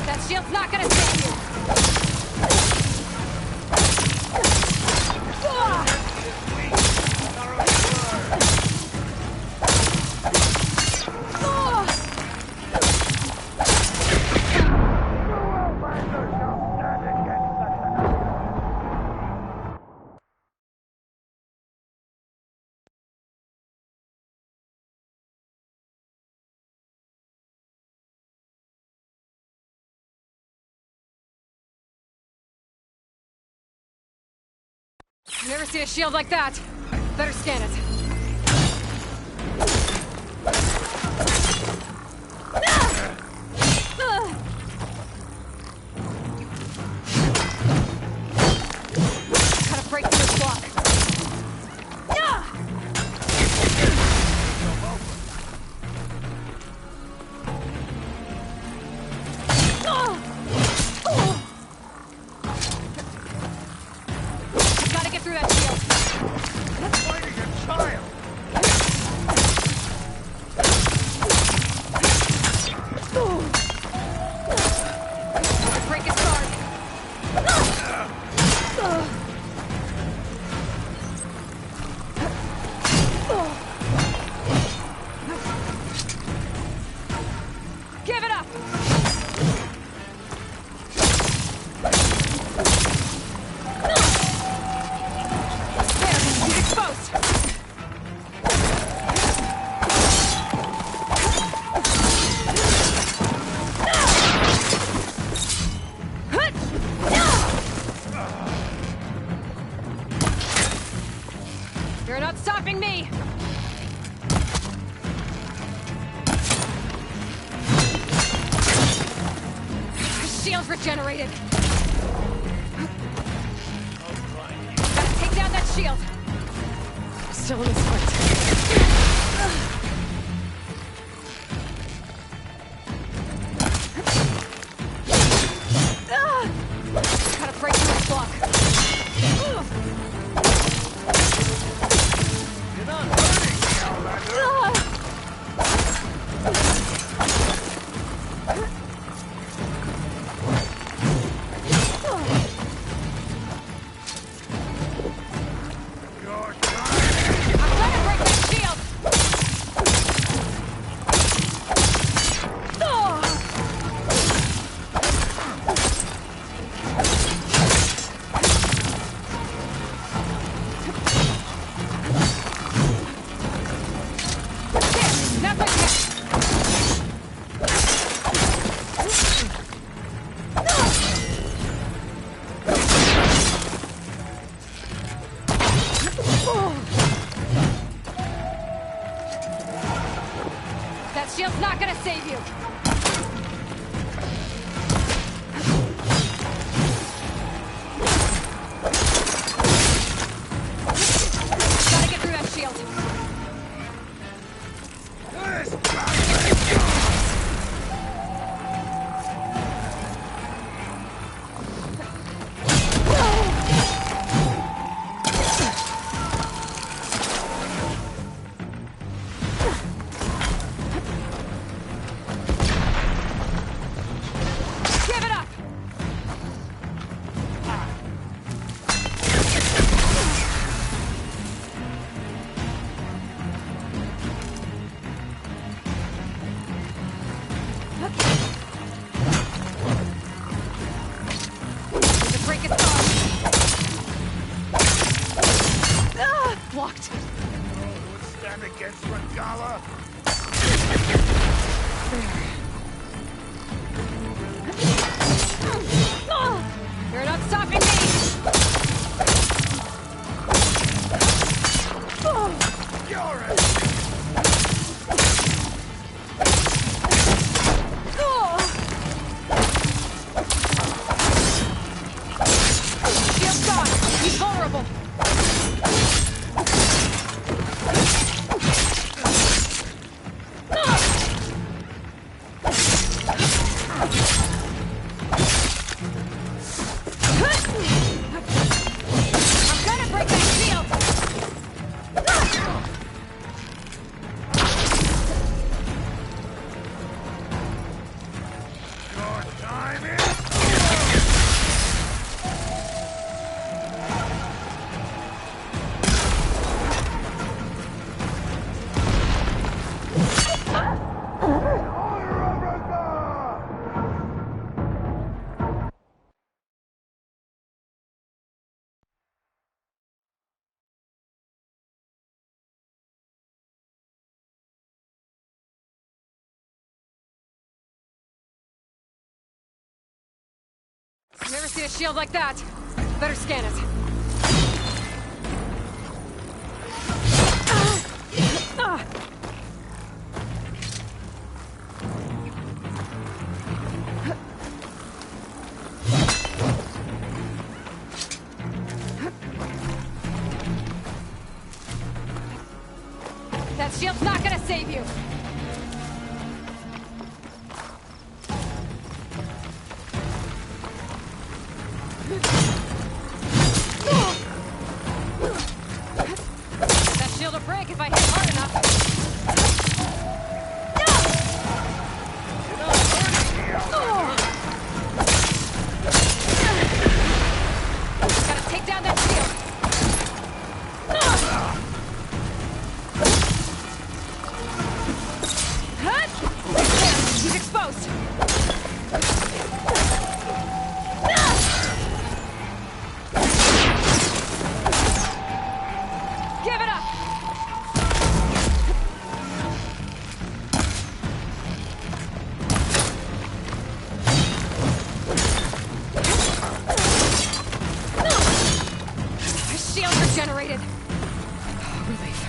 That shield's not gonna save you. I've never seen a shield like that. Better scan it. Gotta break through this block. Gotta get through that shield. Fighting a child! Break his guard. Give it up! There, he's exposed! You're not stopping me! His shield's regenerated. Gotta take down that shield. Still in his fight. Gotta break through his block. You're not hurting me, Outlander! Your time! I'm gonna break that shield! There, now's my chance! That shield's not gonna save you! Gotta get through that shield! stand against Regala? You're not stopping me! You're it! Shield's gone! He's vulnerable! I'm gonna break that shield! Your time is... I've never seen a shield like that. Better scan it. That shield's not gonna save you. That shield will break if I hit hard enough. Gotta take down that shield. He's exposed. Give it up! His shield regenerated. Relief.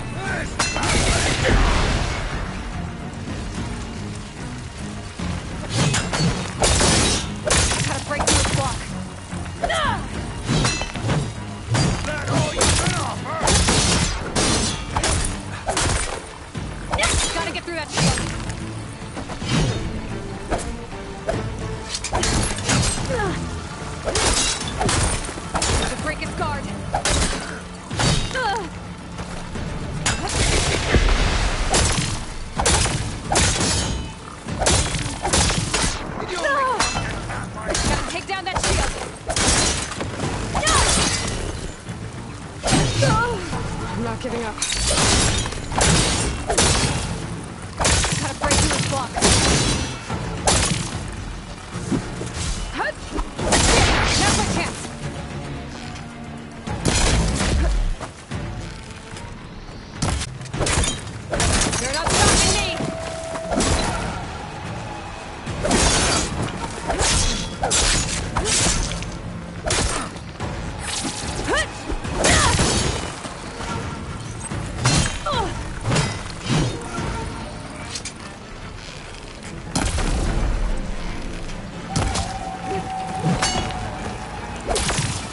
Gotta break through his block. That all you can offer? Gotta get through that shield. Gotta break his guard. Gotta take down that shield. I'm not giving up. Gotta break through his block. Now's my chance. You're not stopping me.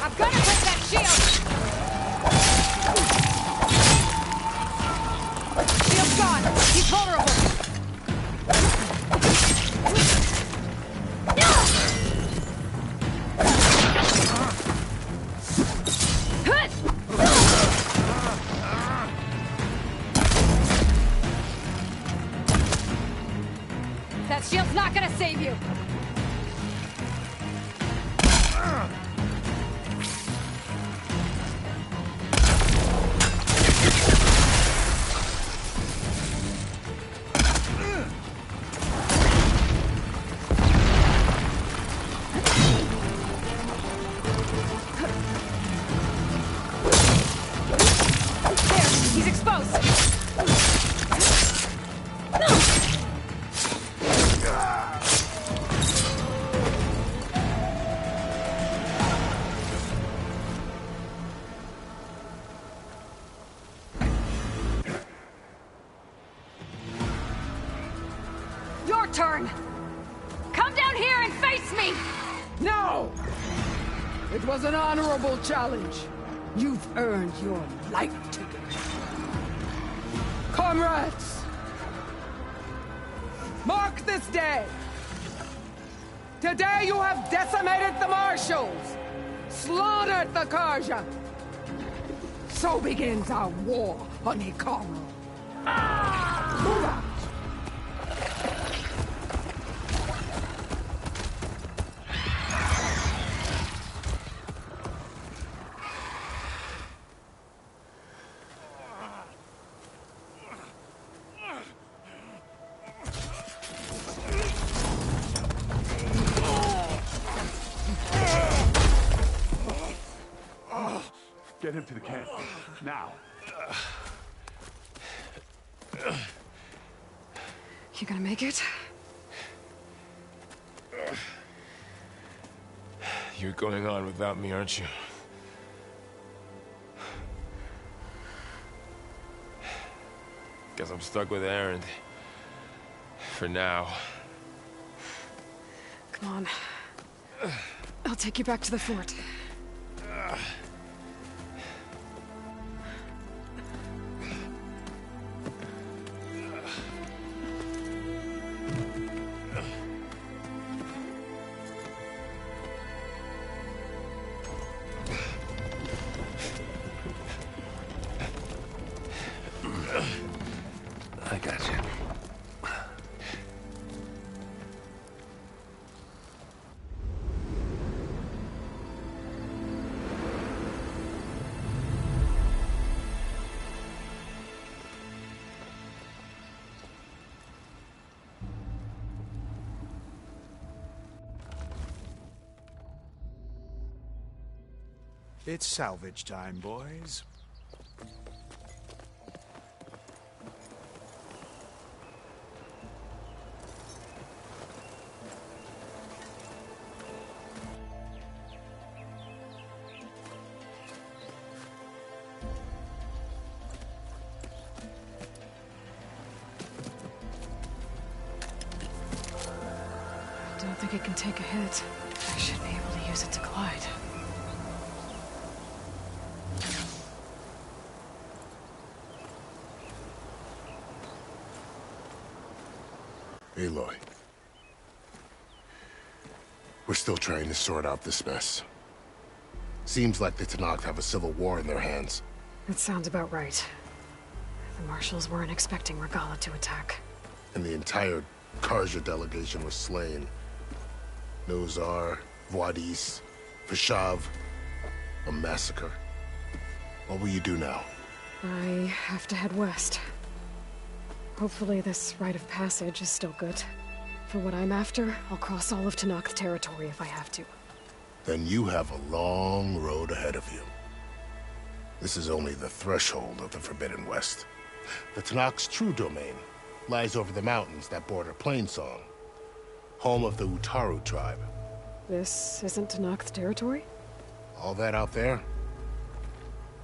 I'm gonna break that shield. Shield's gone. He's vulnerable. That shield's not gonna save you. There, he's exposed. turn! Come down here and face me! No! It was an honorable challenge. You've earned your life ticket. Comrades! Mark this day! Today you have decimated the Marshals! Slaughtered the Karja! So begins our war on Hikaru. Move out! Get him to the camp. Now. You gonna make it? You're going on without me, aren't you? Guess I'm stuck with Aaron. For now. Come on. I'll take you back to the fort. I got you. It's salvage time, boys. Don't think it can take a hit. I should be able to use it to glide. Aloy. We're still trying to sort out this mess. Seems like the Tenakth have a civil war in their hands. That sounds about right. The Marshals weren't expecting Regala to attack. And the entire Karja delegation was slain. Nozar, Voidis, Vishav. A massacre. What will you do now? I have to head west. Hopefully this rite of passage is still good. For what I'm after, I'll cross all of Tenakth territory if I have to. Then you have a long road ahead of you. This is only the threshold of the Forbidden West. The Tenakth's true domain lies over the mountains that border Plainsong, home of the Utaru tribe. This isn't Tenakth territory? All that out there?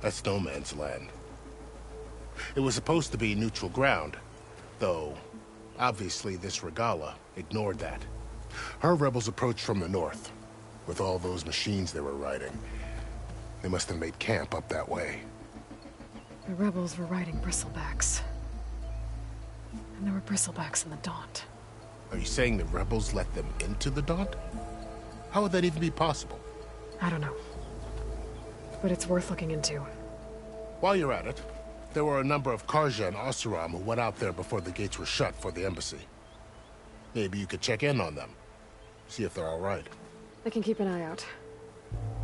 That's no man's land. It was supposed to be neutral ground, though obviously this Regala ignored that. Her rebels approached from the north. With all those machines they were riding, they must have made camp up that way. The rebels were riding bristlebacks. And there were bristlebacks in the Daunt. Are you saying the rebels let them into the Daunt? How would that even be possible? I don't know. But it's worth looking into. While you're at it, there were a number of Karja and Oseram who went out there before the gates were shut for the embassy. Maybe you could check in on them. See if they're all right. I can keep an eye out.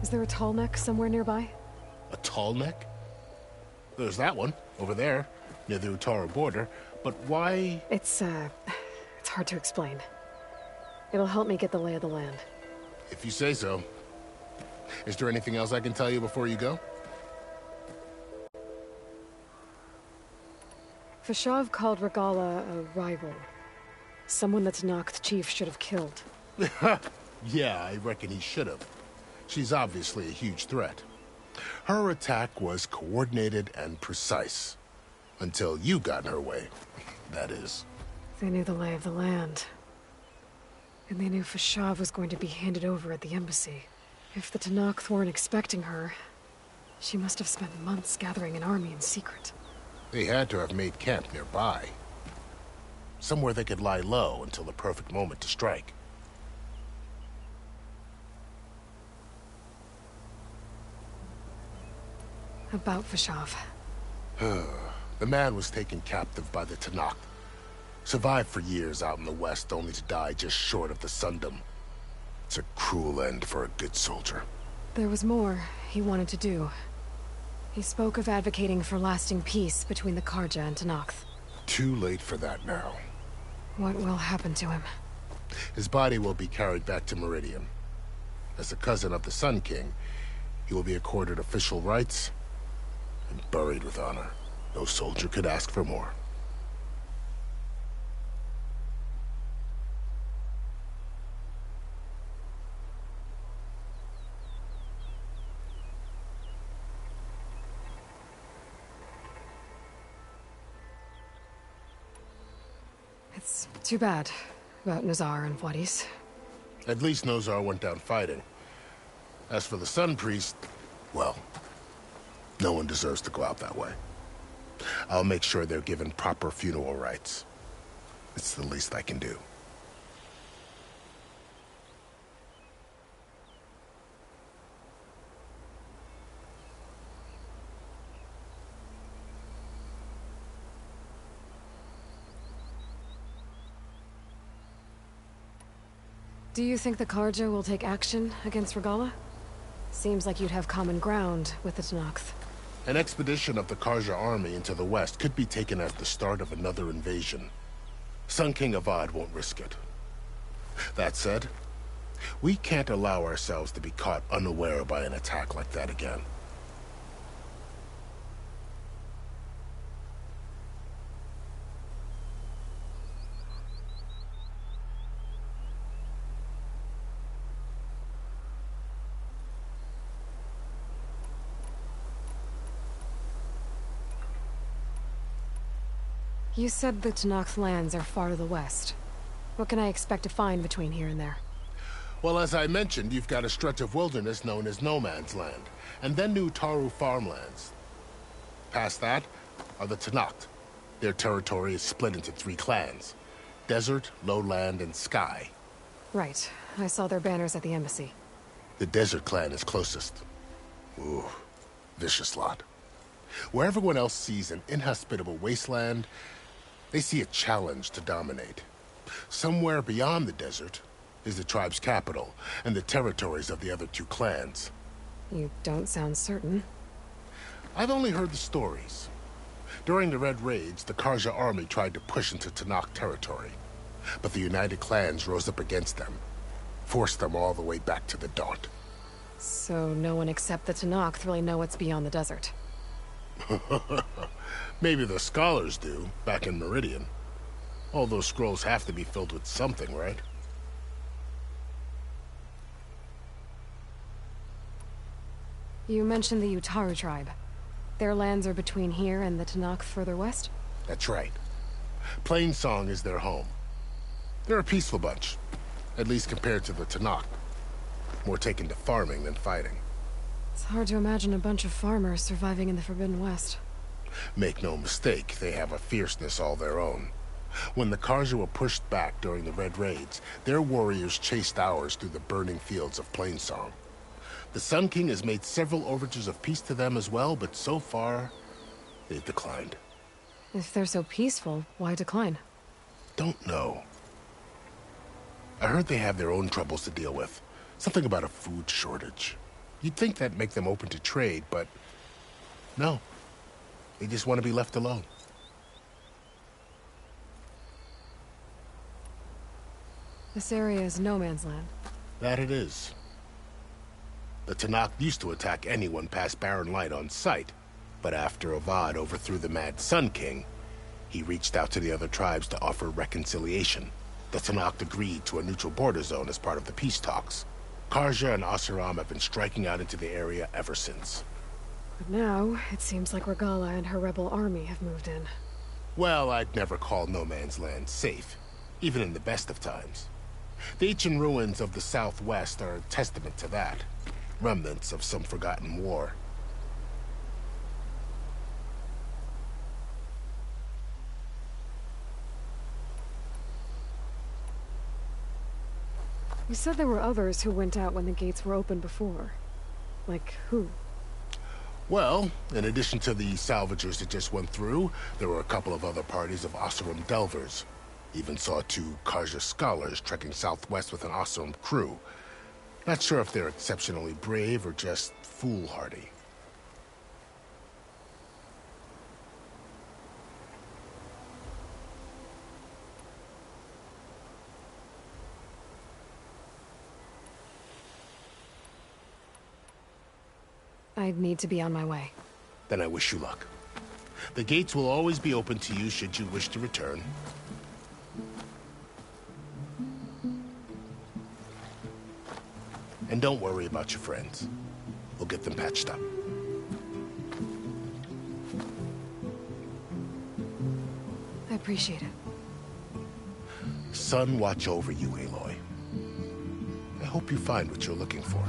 Is there a tall neck somewhere nearby? A tall neck? There's that one, over there, near the Utaru border. But why... It's hard to explain. It'll help me get the lay of the land. If you say so. Is there anything else I can tell you before you go? Vishav called Regala a rival. Someone that Tenakth chief should have killed. Yeah, I reckon he should have. She's obviously a huge threat. Her attack was coordinated and precise. Until you got in her way, that is. They knew the lay of the land. And they knew Fashav was going to be handed over at the embassy. If the Tenakth weren't expecting her, she must have spent months gathering an army in secret. They had to have made camp nearby. Somewhere they could lie low until the perfect moment to strike. About Fashav. The man was taken captive by the Tenakth. Survived for years out in the west, only to die just short of the Sundom. It's a cruel end for a good soldier. There was more he wanted to do. He spoke of advocating for lasting peace between the Karja and Tenakth. Too late for that now. What will happen to him? His body will be carried back to Meridian. As a cousin of the Sun King, he will be accorded official rights and buried with honor. No soldier could ask for more. It's too bad about Nazar and Wadis. At least Nozar went down fighting. As for the Sun Priest, well, no one deserves to go out that way. I'll make sure they're given proper funeral rites. It's the least I can do. Do you think the Karja will take action against Regala? Seems like you'd have common ground with the Tenakth. An expedition of the Karja army into the west could be taken as the start of another invasion. Sun King Avad won't risk it. That said, we can't allow ourselves to be caught unaware by an attack like that again. You said the Tenakth lands are far to the west. What can I expect to find between here and there? Well, as I mentioned, you've got a stretch of wilderness known as No Man's Land, and then New Taru farmlands. Past that are the Tenakth. Their territory is split into 3 clans: Desert, Lowland, and Sky. Right. I saw their banners at the embassy. The Desert clan is closest. Ooh, vicious lot. Where everyone else sees an inhospitable wasteland, they see a challenge to dominate. Somewhere beyond the desert is the tribe's capital and the territories of the other 2 clans. You don't sound certain. I've only heard the stories. During the Red Raids, the Karja army tried to push into Tenakth territory, but the United Clans rose up against them, forced them all the way back to the Daunt. So no one except the Tenakth really know what's beyond the desert. Maybe the scholars do, back in Meridian. All those scrolls have to be filled with something, right? You mentioned the Utaru tribe. Their lands are between here and the Tenakth further west? That's right. Plainsong is their home. They're a peaceful bunch, at least compared to the Tenakth. More taken to farming than fighting. It's hard to imagine a bunch of farmers surviving in the Forbidden West. Make no mistake, they have a fierceness all their own. When the Karja were pushed back during the Red Raids, their warriors chased ours through the burning fields of Plainsong. The Sun King has made several overtures of peace to them as well, but so far, they've declined. If they're so peaceful, why decline? Don't know. I heard they have their own troubles to deal with. Something about a food shortage. You'd think that'd make them open to trade, but no. They just want to be left alone. This area is no man's land. That it is. The Tenakth used to attack anyone past Barren Light on sight, but after Avad overthrew the Mad Sun King, he reached out to the other tribes to offer reconciliation. The Tenakth agreed to a neutral border zone as part of the peace talks. Karja and Asuram have been striking out into the area ever since. But now, it seems like Regala and her rebel army have moved in. Well, I'd never call No Man's Land safe, even in the best of times. The ancient ruins of the Southwest are a testament to that. Remnants of some forgotten war. You said there were others who went out when the gates were open before. Like who? Well, in addition to the salvagers that just went through, there were a couple of other parties of Oseram delvers. Even saw 2 Karja scholars trekking southwest with an Oseram crew. Not sure if they're exceptionally brave or just foolhardy. I'd need to be on my way. Then I wish you luck. The gates will always be open to you should you wish to return. And don't worry about your friends. We'll get them patched up. I appreciate it. Sun watch over you, Aloy. I hope you find what you're looking for.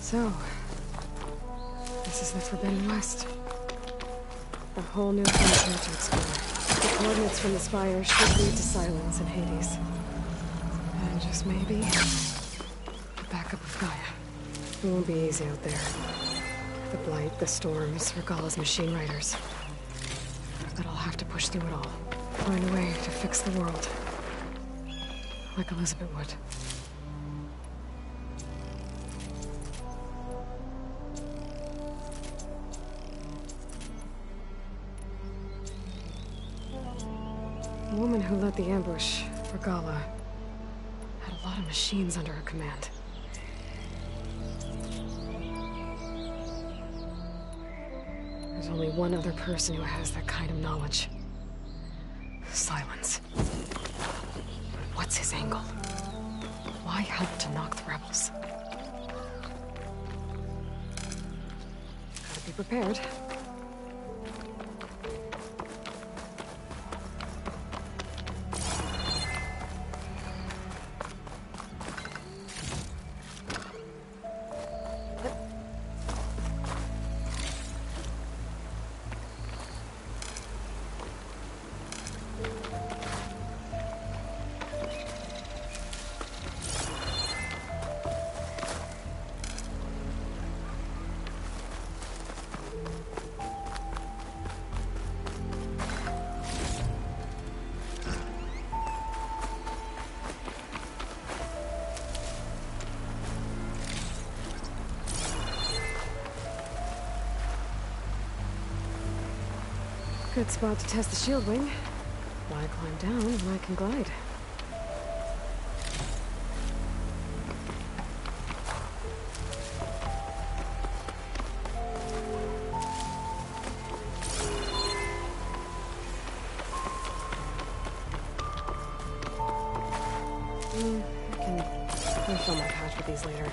So, this is the Forbidden West. A whole new frontier to explore. The coordinates from the spire should lead to silence in Hades. And just maybe, the backup of Gaia. It won't be easy out there. The Blight, the Storms, Regalla's machine riders. But I'll have to push through it all. Find a way to fix the world. Like Elizabeth would. The woman who led the ambush, Regalla, had a lot of machines under her command. There's only one other person who has that kind of knowledge. Silence. What's his angle? Why help to knock the rebels? Gotta be prepared. Good spot to test the shield wing. Why climb down when I can glide? I can refill my pouch with these later.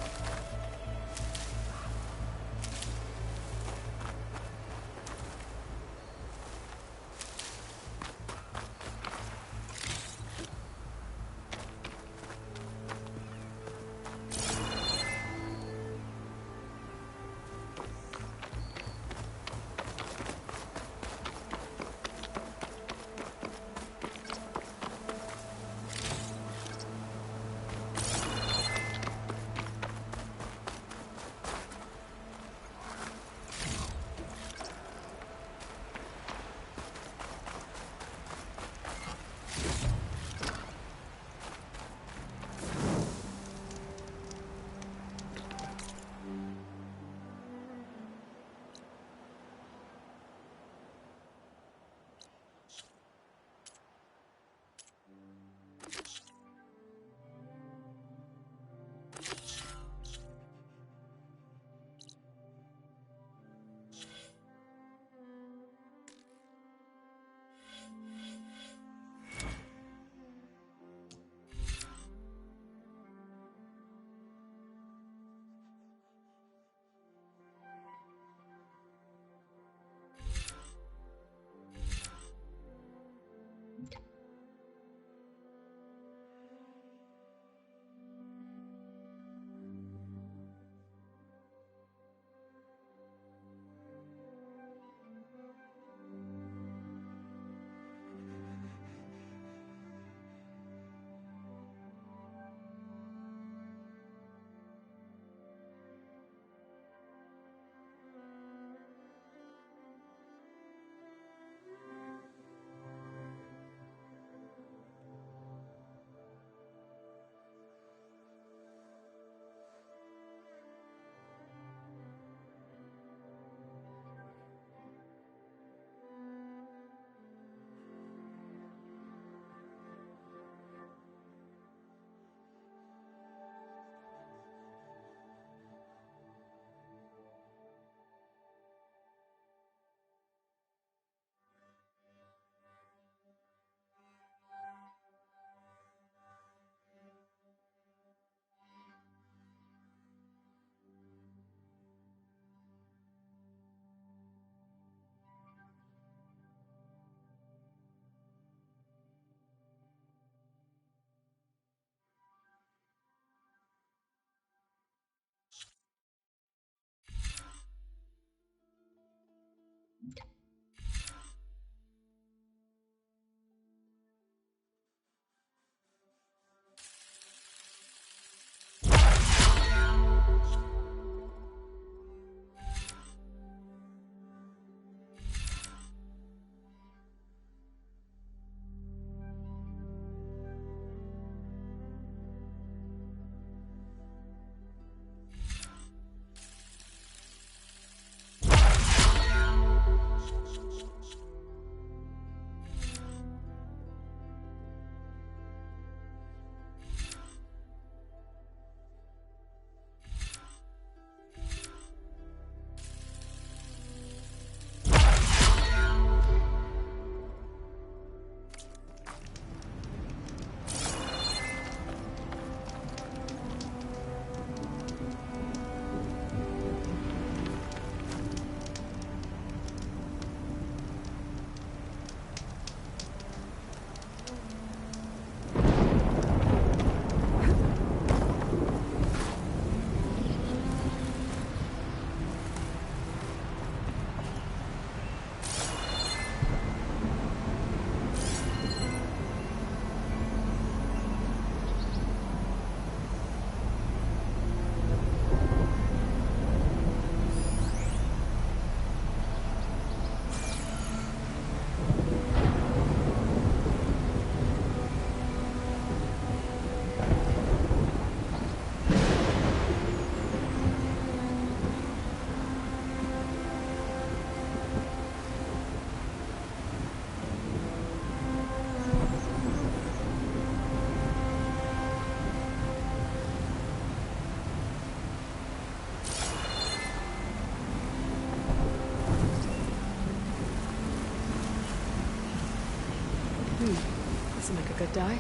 good die?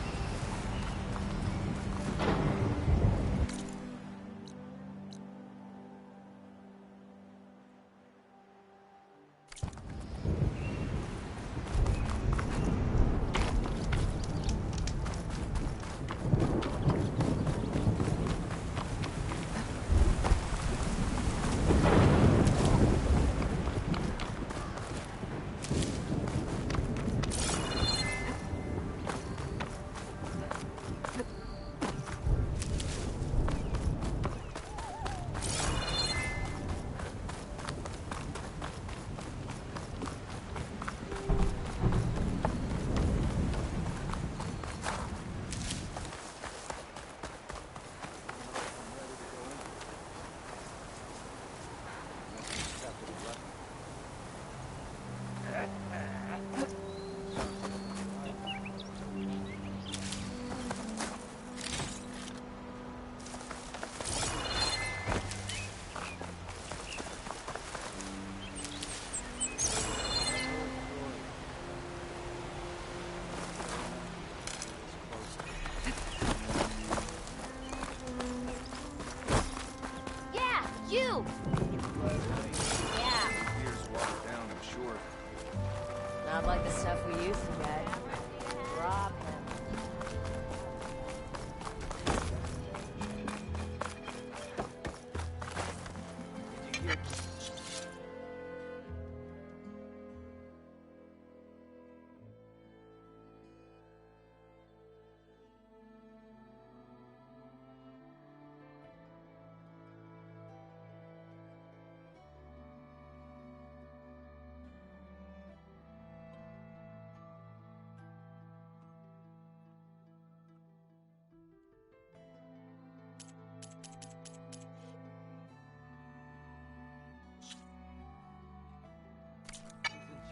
You! Yeah. Here's watered down, I'm sure. Not like the stuff we used to get. Rob him.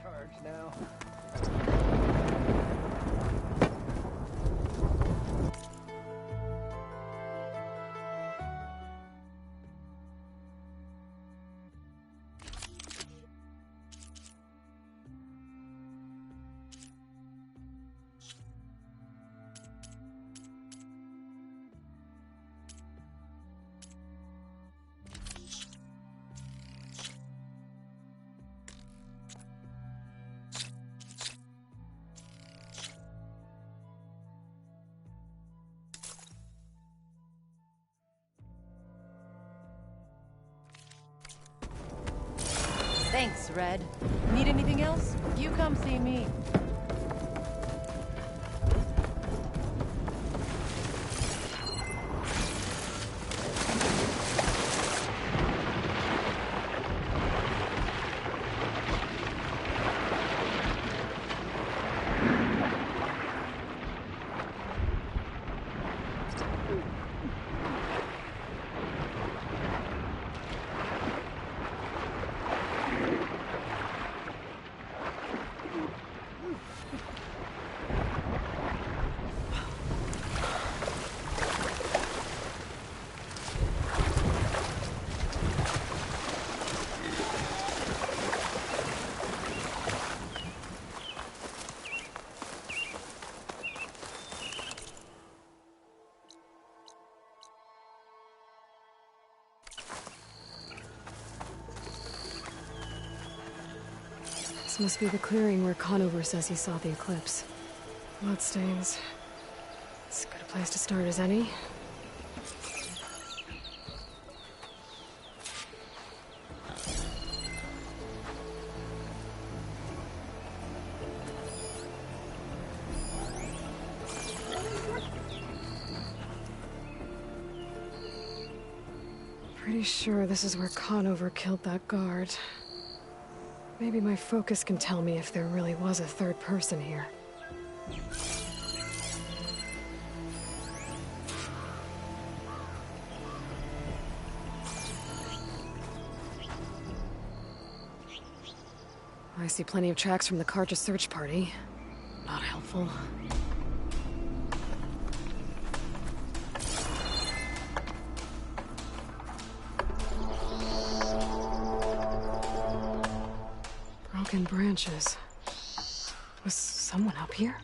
Charge now. Thanks, Red. Need anything else? You come see me. This must be the clearing where Conover says he saw the eclipse. Bloodstains. As good a place to start as any. Pretty sure this is where Conover killed that guard. Maybe my focus can tell me if there really was a third person here. I see plenty of tracks from the Karja search party. Not helpful. Broken branches. Was someone up here?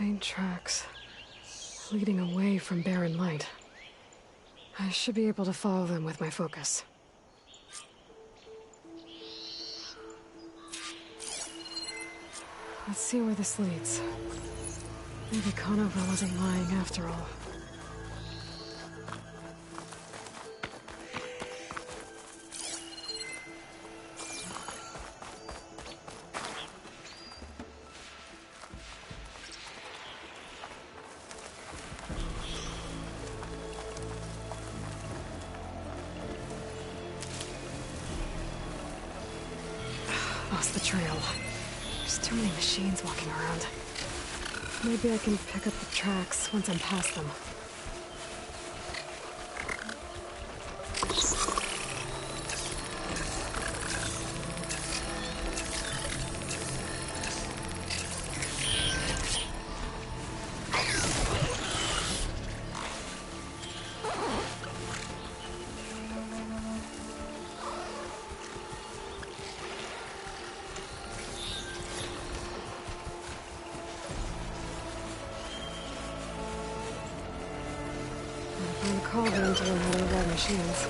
Faint tracks leading away from barren light. I should be able to follow them with my focus. Let's see where this leads. Maybe Conover wasn't lying after all. Lost the trail. There's too many machines walking around. Maybe I can pick up the tracks once I'm past them. Call them to learn how to ride machines.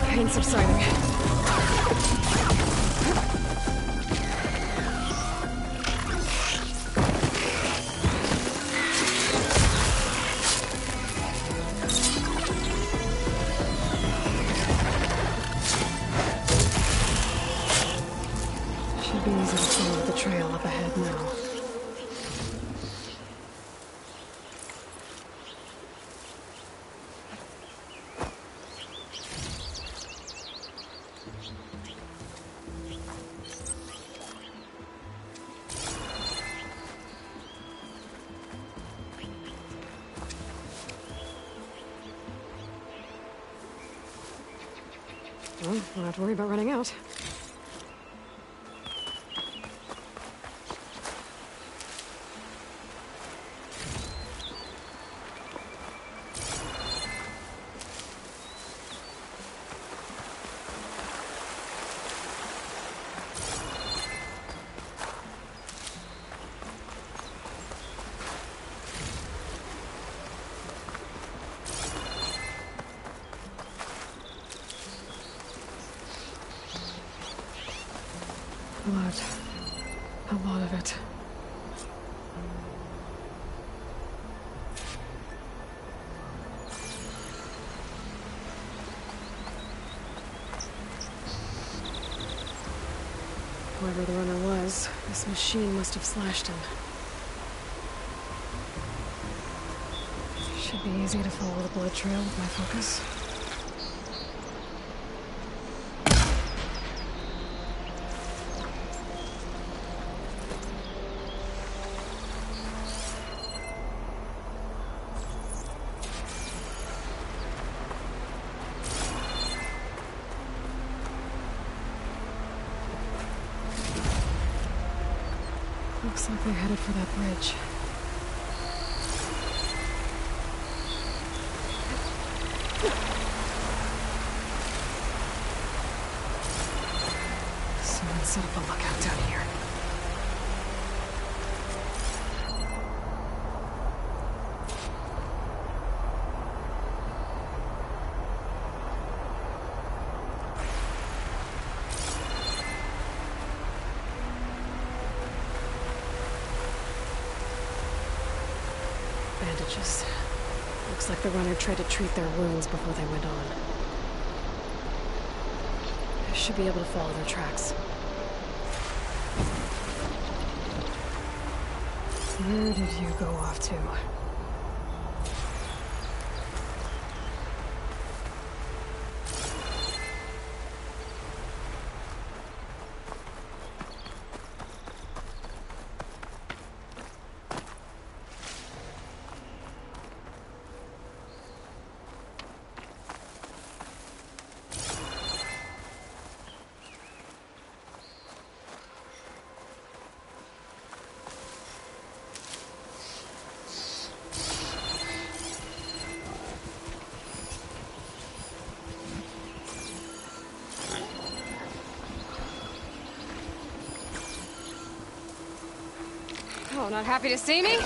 Pain subsiding. Should be easy to follow the trail up ahead now. Well, don't have to worry about running out. Blood. A lot of it. Whoever the runner was, this machine must have slashed him. Should be easy to follow the blood trail with my focus. Looks like they're headed for that bridge. Someone set up a lookout down here. Bandages. Looks like the runner tried to treat their wounds before they went on. I should be able to follow their tracks. Where did you go off to? Oh, not happy to see me?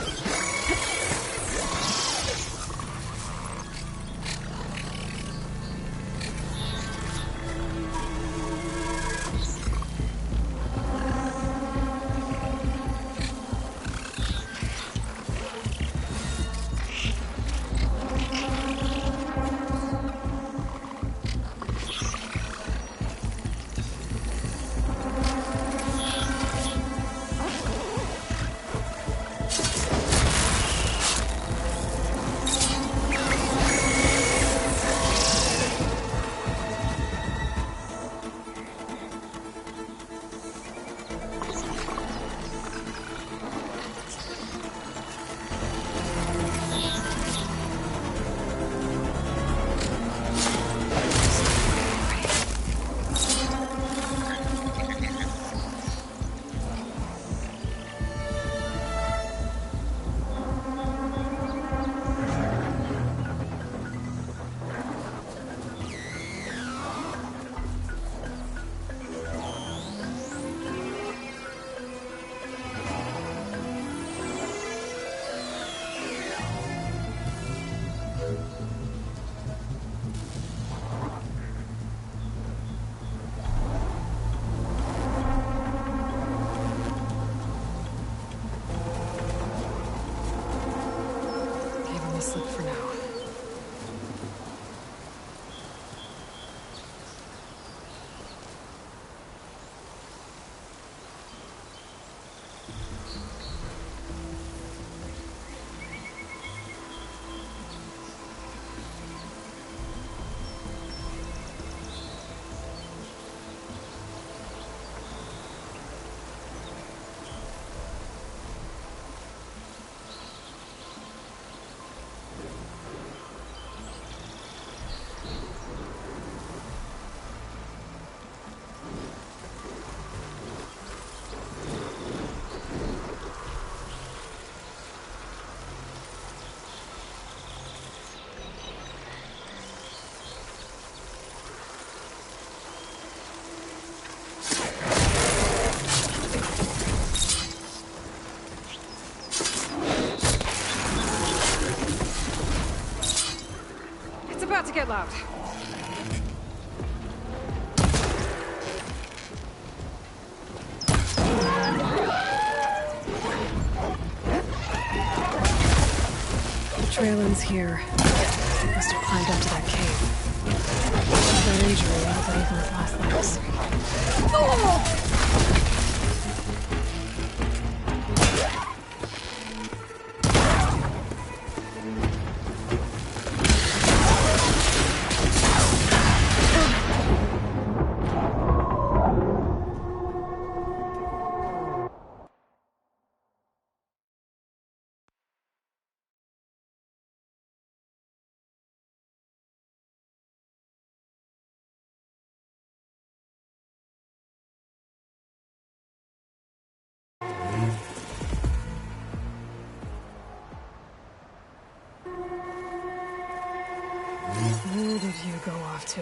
Slip for now. about to get loud. The trail ends here. Must have climbed up to that cave. That injury, nobody even with last legs. Oh! Where did you go off to?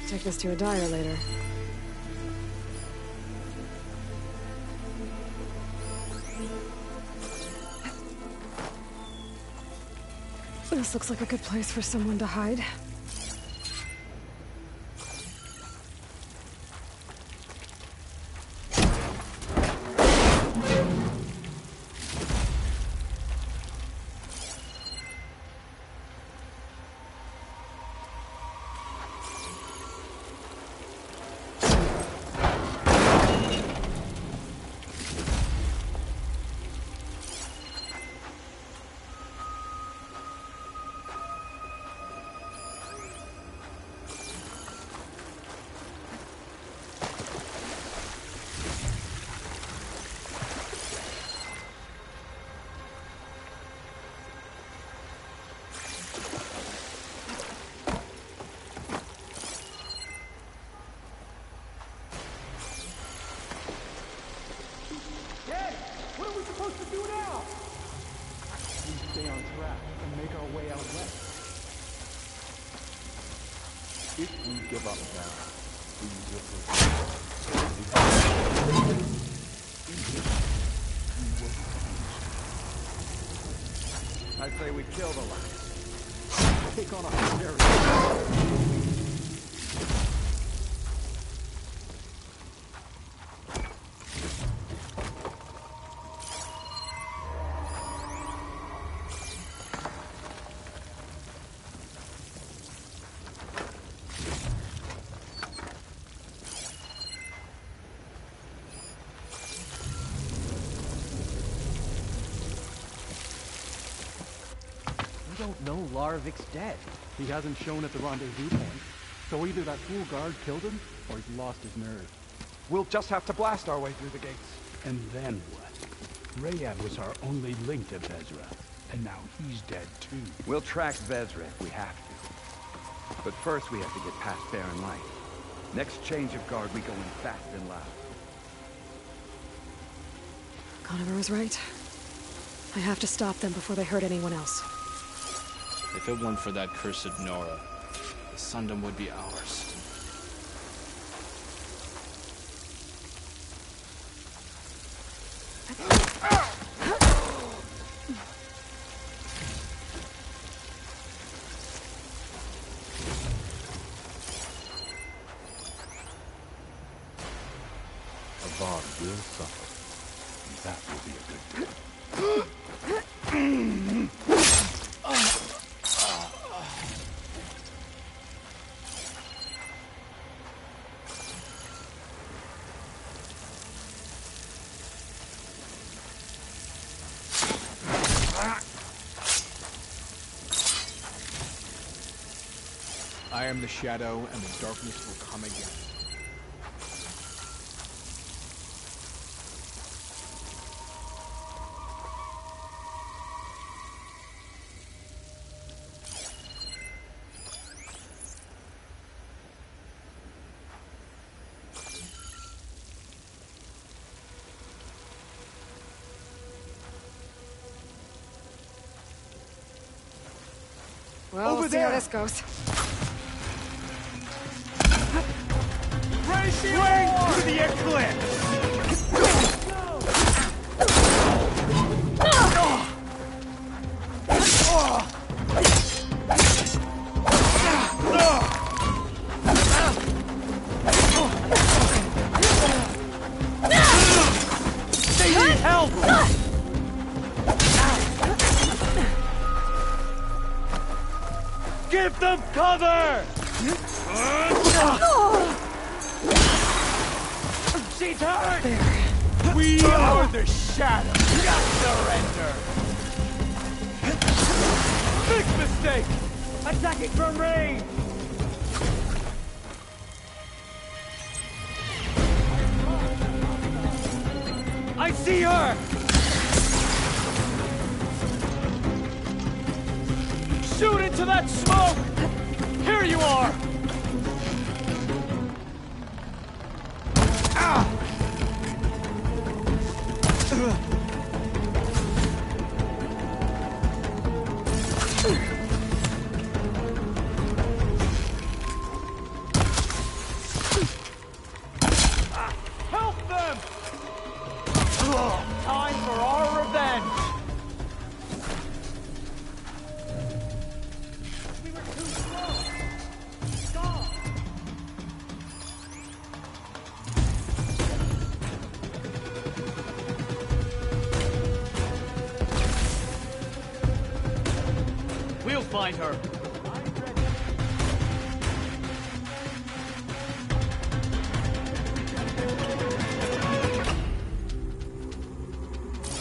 Take this to a dyer later. This looks like a good place for someone to hide. Give up now. I say we kill the last. Take on a hard don't know Larvik's dead. He hasn't shown at the rendezvous point. So either that fool guard killed him, or he's lost his nerve. We'll just have to blast our way through the gates. And then what? Rayad was our only link to Vezra, and now he's dead too. We'll track Vezra if we have to. But first we have to get past Baron Light. Next change of guard, we go in fast and loud. Conover was right. I have to stop them before they hurt anyone else. If it weren't for that cursed Nora, the Sundom would be ours. Avad will suffer, and that will be a good thing. I am the shadow, and the darkness will come again. Well, we'll see how this goes. Swing to the eclipse! They need help! Give them cover! She's hurt! There. We are the shadow! Just surrender! Big mistake! Attacking from range! I see her! Shoot into that smoke! Here you are! Ah! Help them! Time for our revenge! We were too slow! Stop! We'll find her.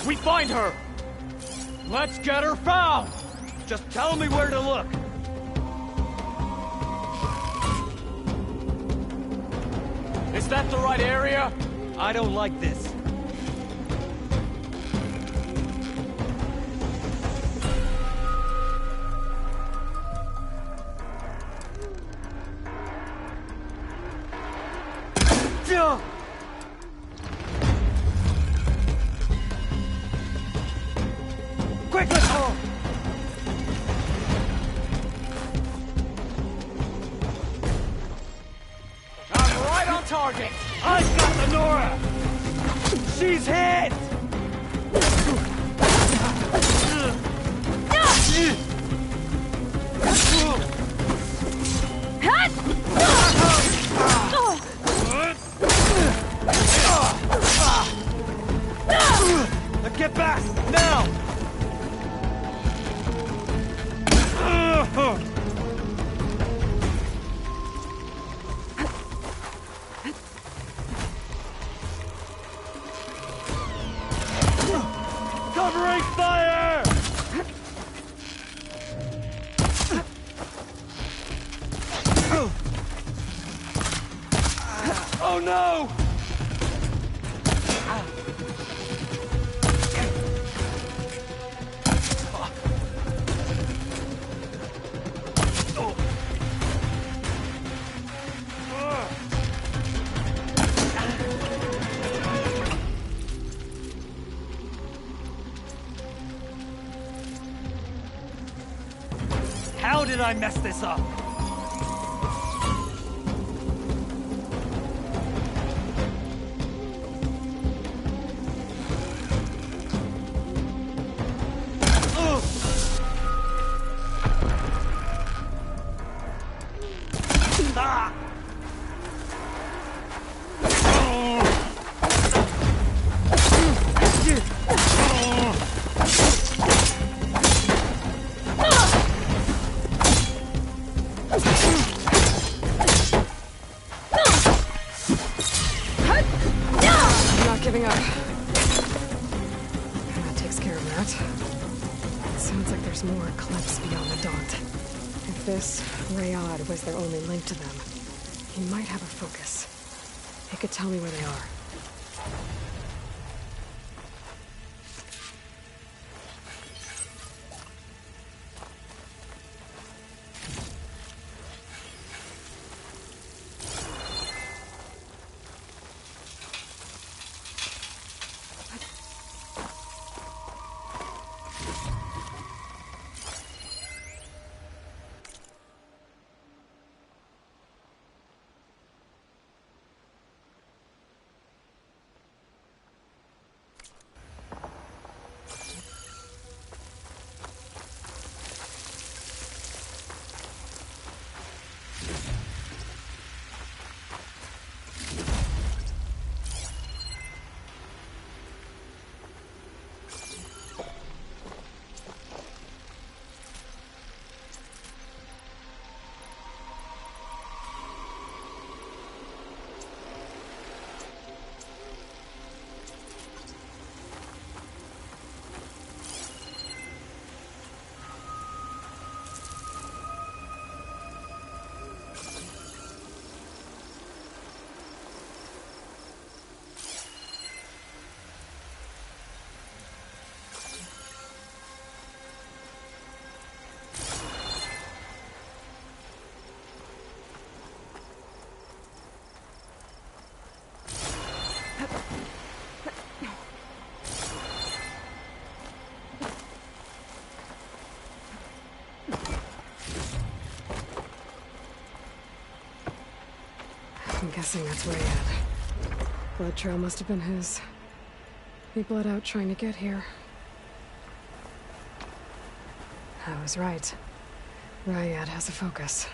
We find her! Let's get her found! Just tell me where to look! Is that the right area? I don't like this. Quickly! I'm right on target! I've got the Nora! She's hit! Get back! Now! Covering fire! How did I mess this up? Giving up. That takes care of that. It sounds like there's more clips beyond the dot. If this Rayad was their only link to them, he might have a focus. He could tell me where they are. I'm guessing that's Rayad. Blood trail must have been his. He bled out trying to get here. I was right. Rayad has a focus.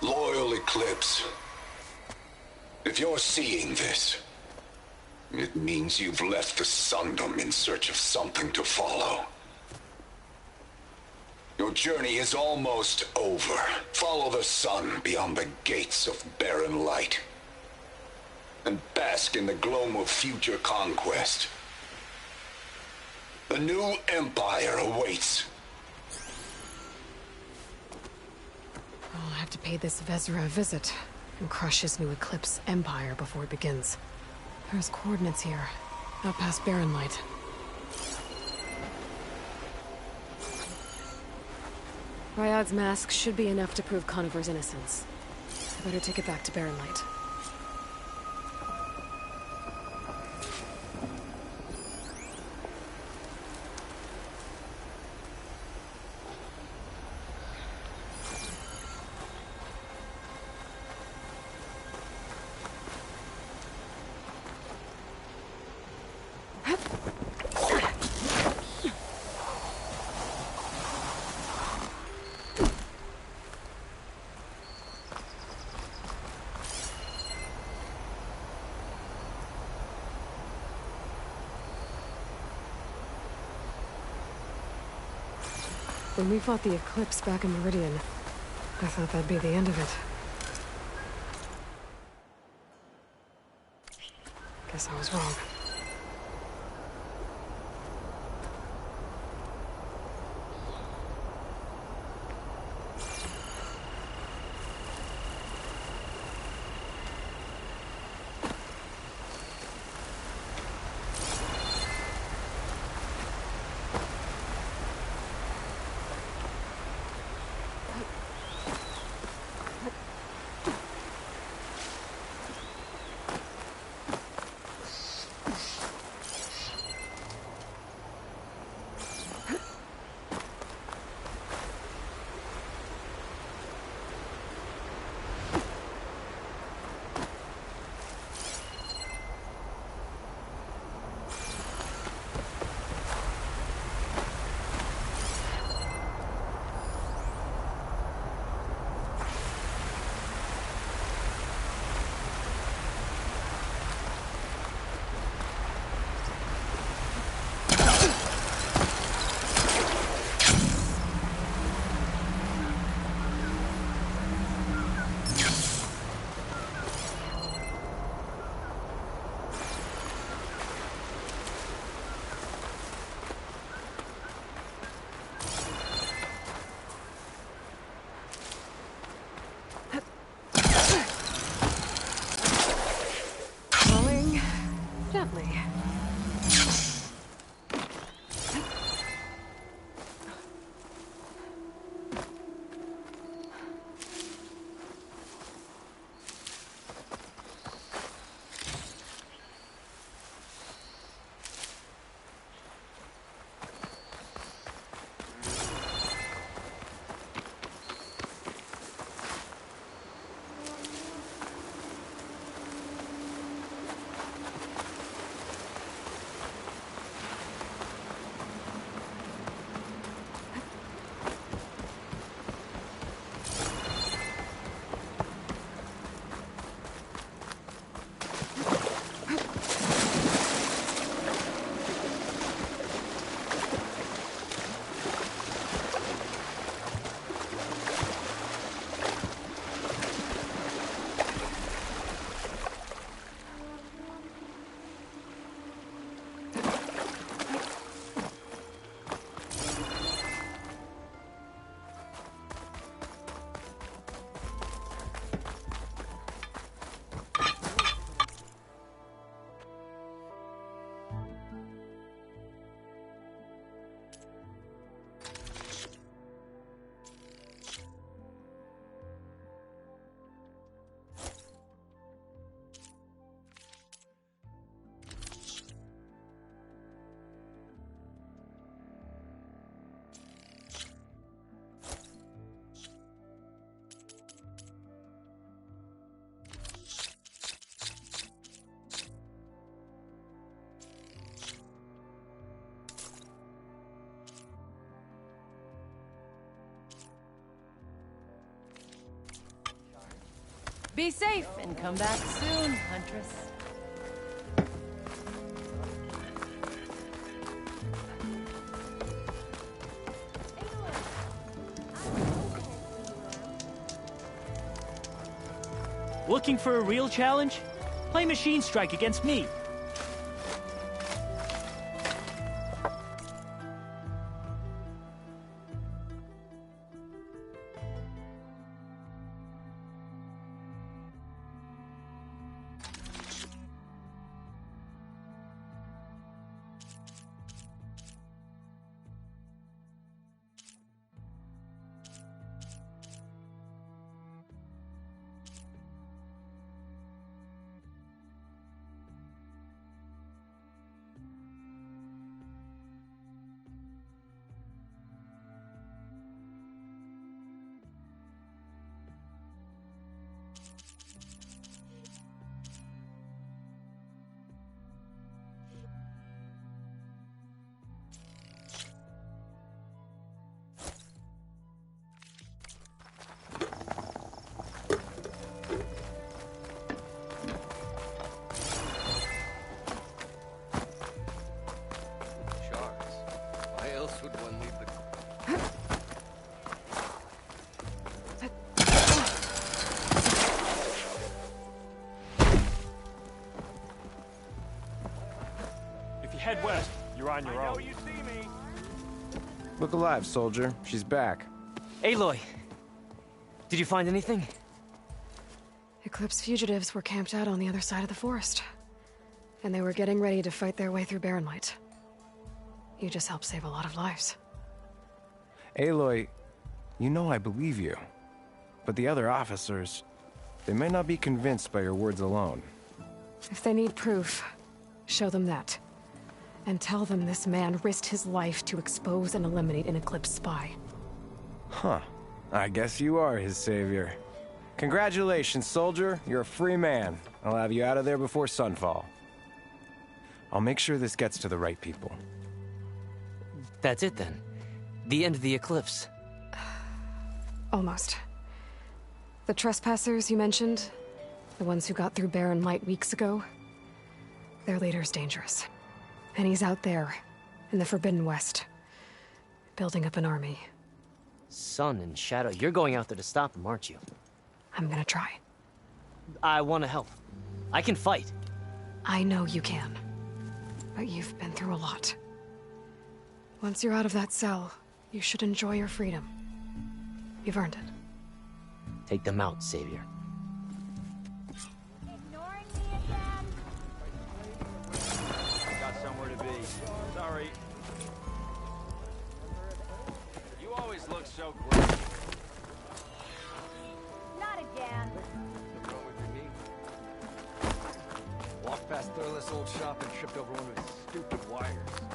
Loyal Eclipse. If you're seeing this, it means you've left the Sundom in search of something to follow. Your journey is almost over. Follow the sun beyond the gates of barren light, and bask in the gloam of future conquest. The new empire awaits. I'll have to pay this Vezra a visit and crush his new Eclipse empire before it begins. There's coordinates here, out past Barren Light. Ryad's mask should be enough to prove Conover's innocence. I better take it back to Barren Light. When we fought the Eclipse back in Meridian, I thought that'd be the end of it. Guess I was wrong. Be safe and come back soon, Huntress. Looking for a real challenge? Play Machine Strike against me. Head west. You're on your own. You see me. Look alive, soldier. She's back. Aloy! Did you find anything? Eclipse fugitives were camped out on the other side of the forest. And they were getting ready to fight their way through Barren Light. You just helped save a lot of lives. Aloy, you know I believe you. But the other officers, they may not be convinced by your words alone. If they need proof, show them that. And tell them this man risked his life to expose and eliminate an Eclipse spy. Huh. I guess you are his savior. Congratulations, soldier. You're a free man. I'll have you out of there before sunfall. I'll make sure this gets to the right people. That's it then. The end of the Eclipse. Almost. The trespassers you mentioned, the ones who got through Barren Light weeks ago, their leader's dangerous. And he's out there, in the Forbidden West, building up an army. Sun and Shadow, you're going out there to stop him, aren't you? I'm gonna try. I want to help. I can fight. I know you can. But you've been through a lot. Once you're out of that cell, you should enjoy your freedom. You've earned it. Take them out, Savior. Sorry. You always look so great. Not again. What's wrong with your knee? Walked past Thurless old shop and tripped over one of his stupid wires.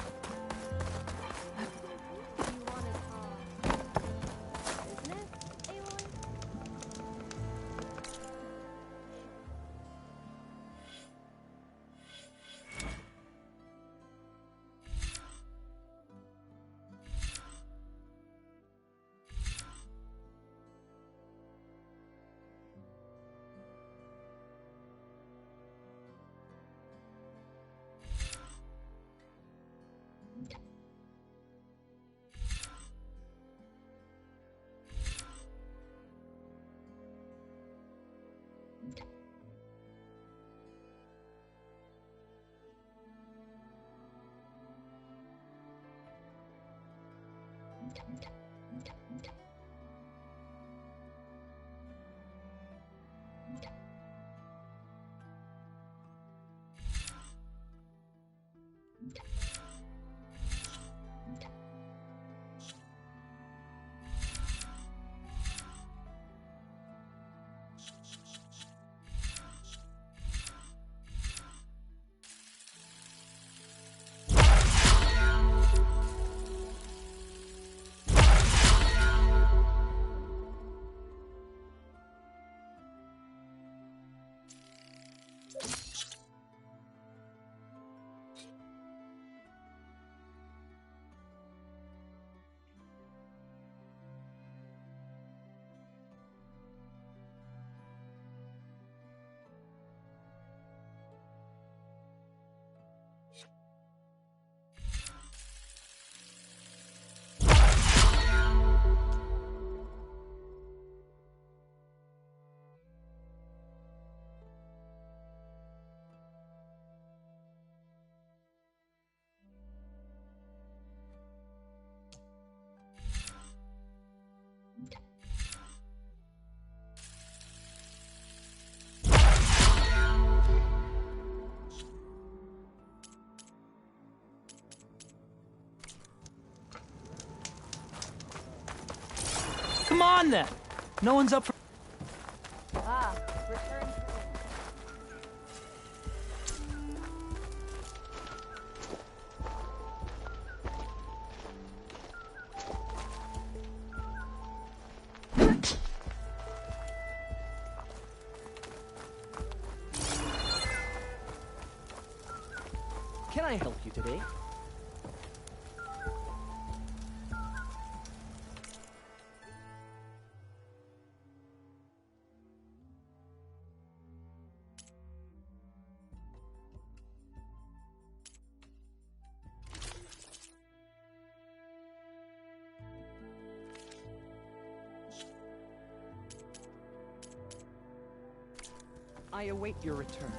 Come on, then. No one's up for... Ah, return to... Can I help you today? I await your return.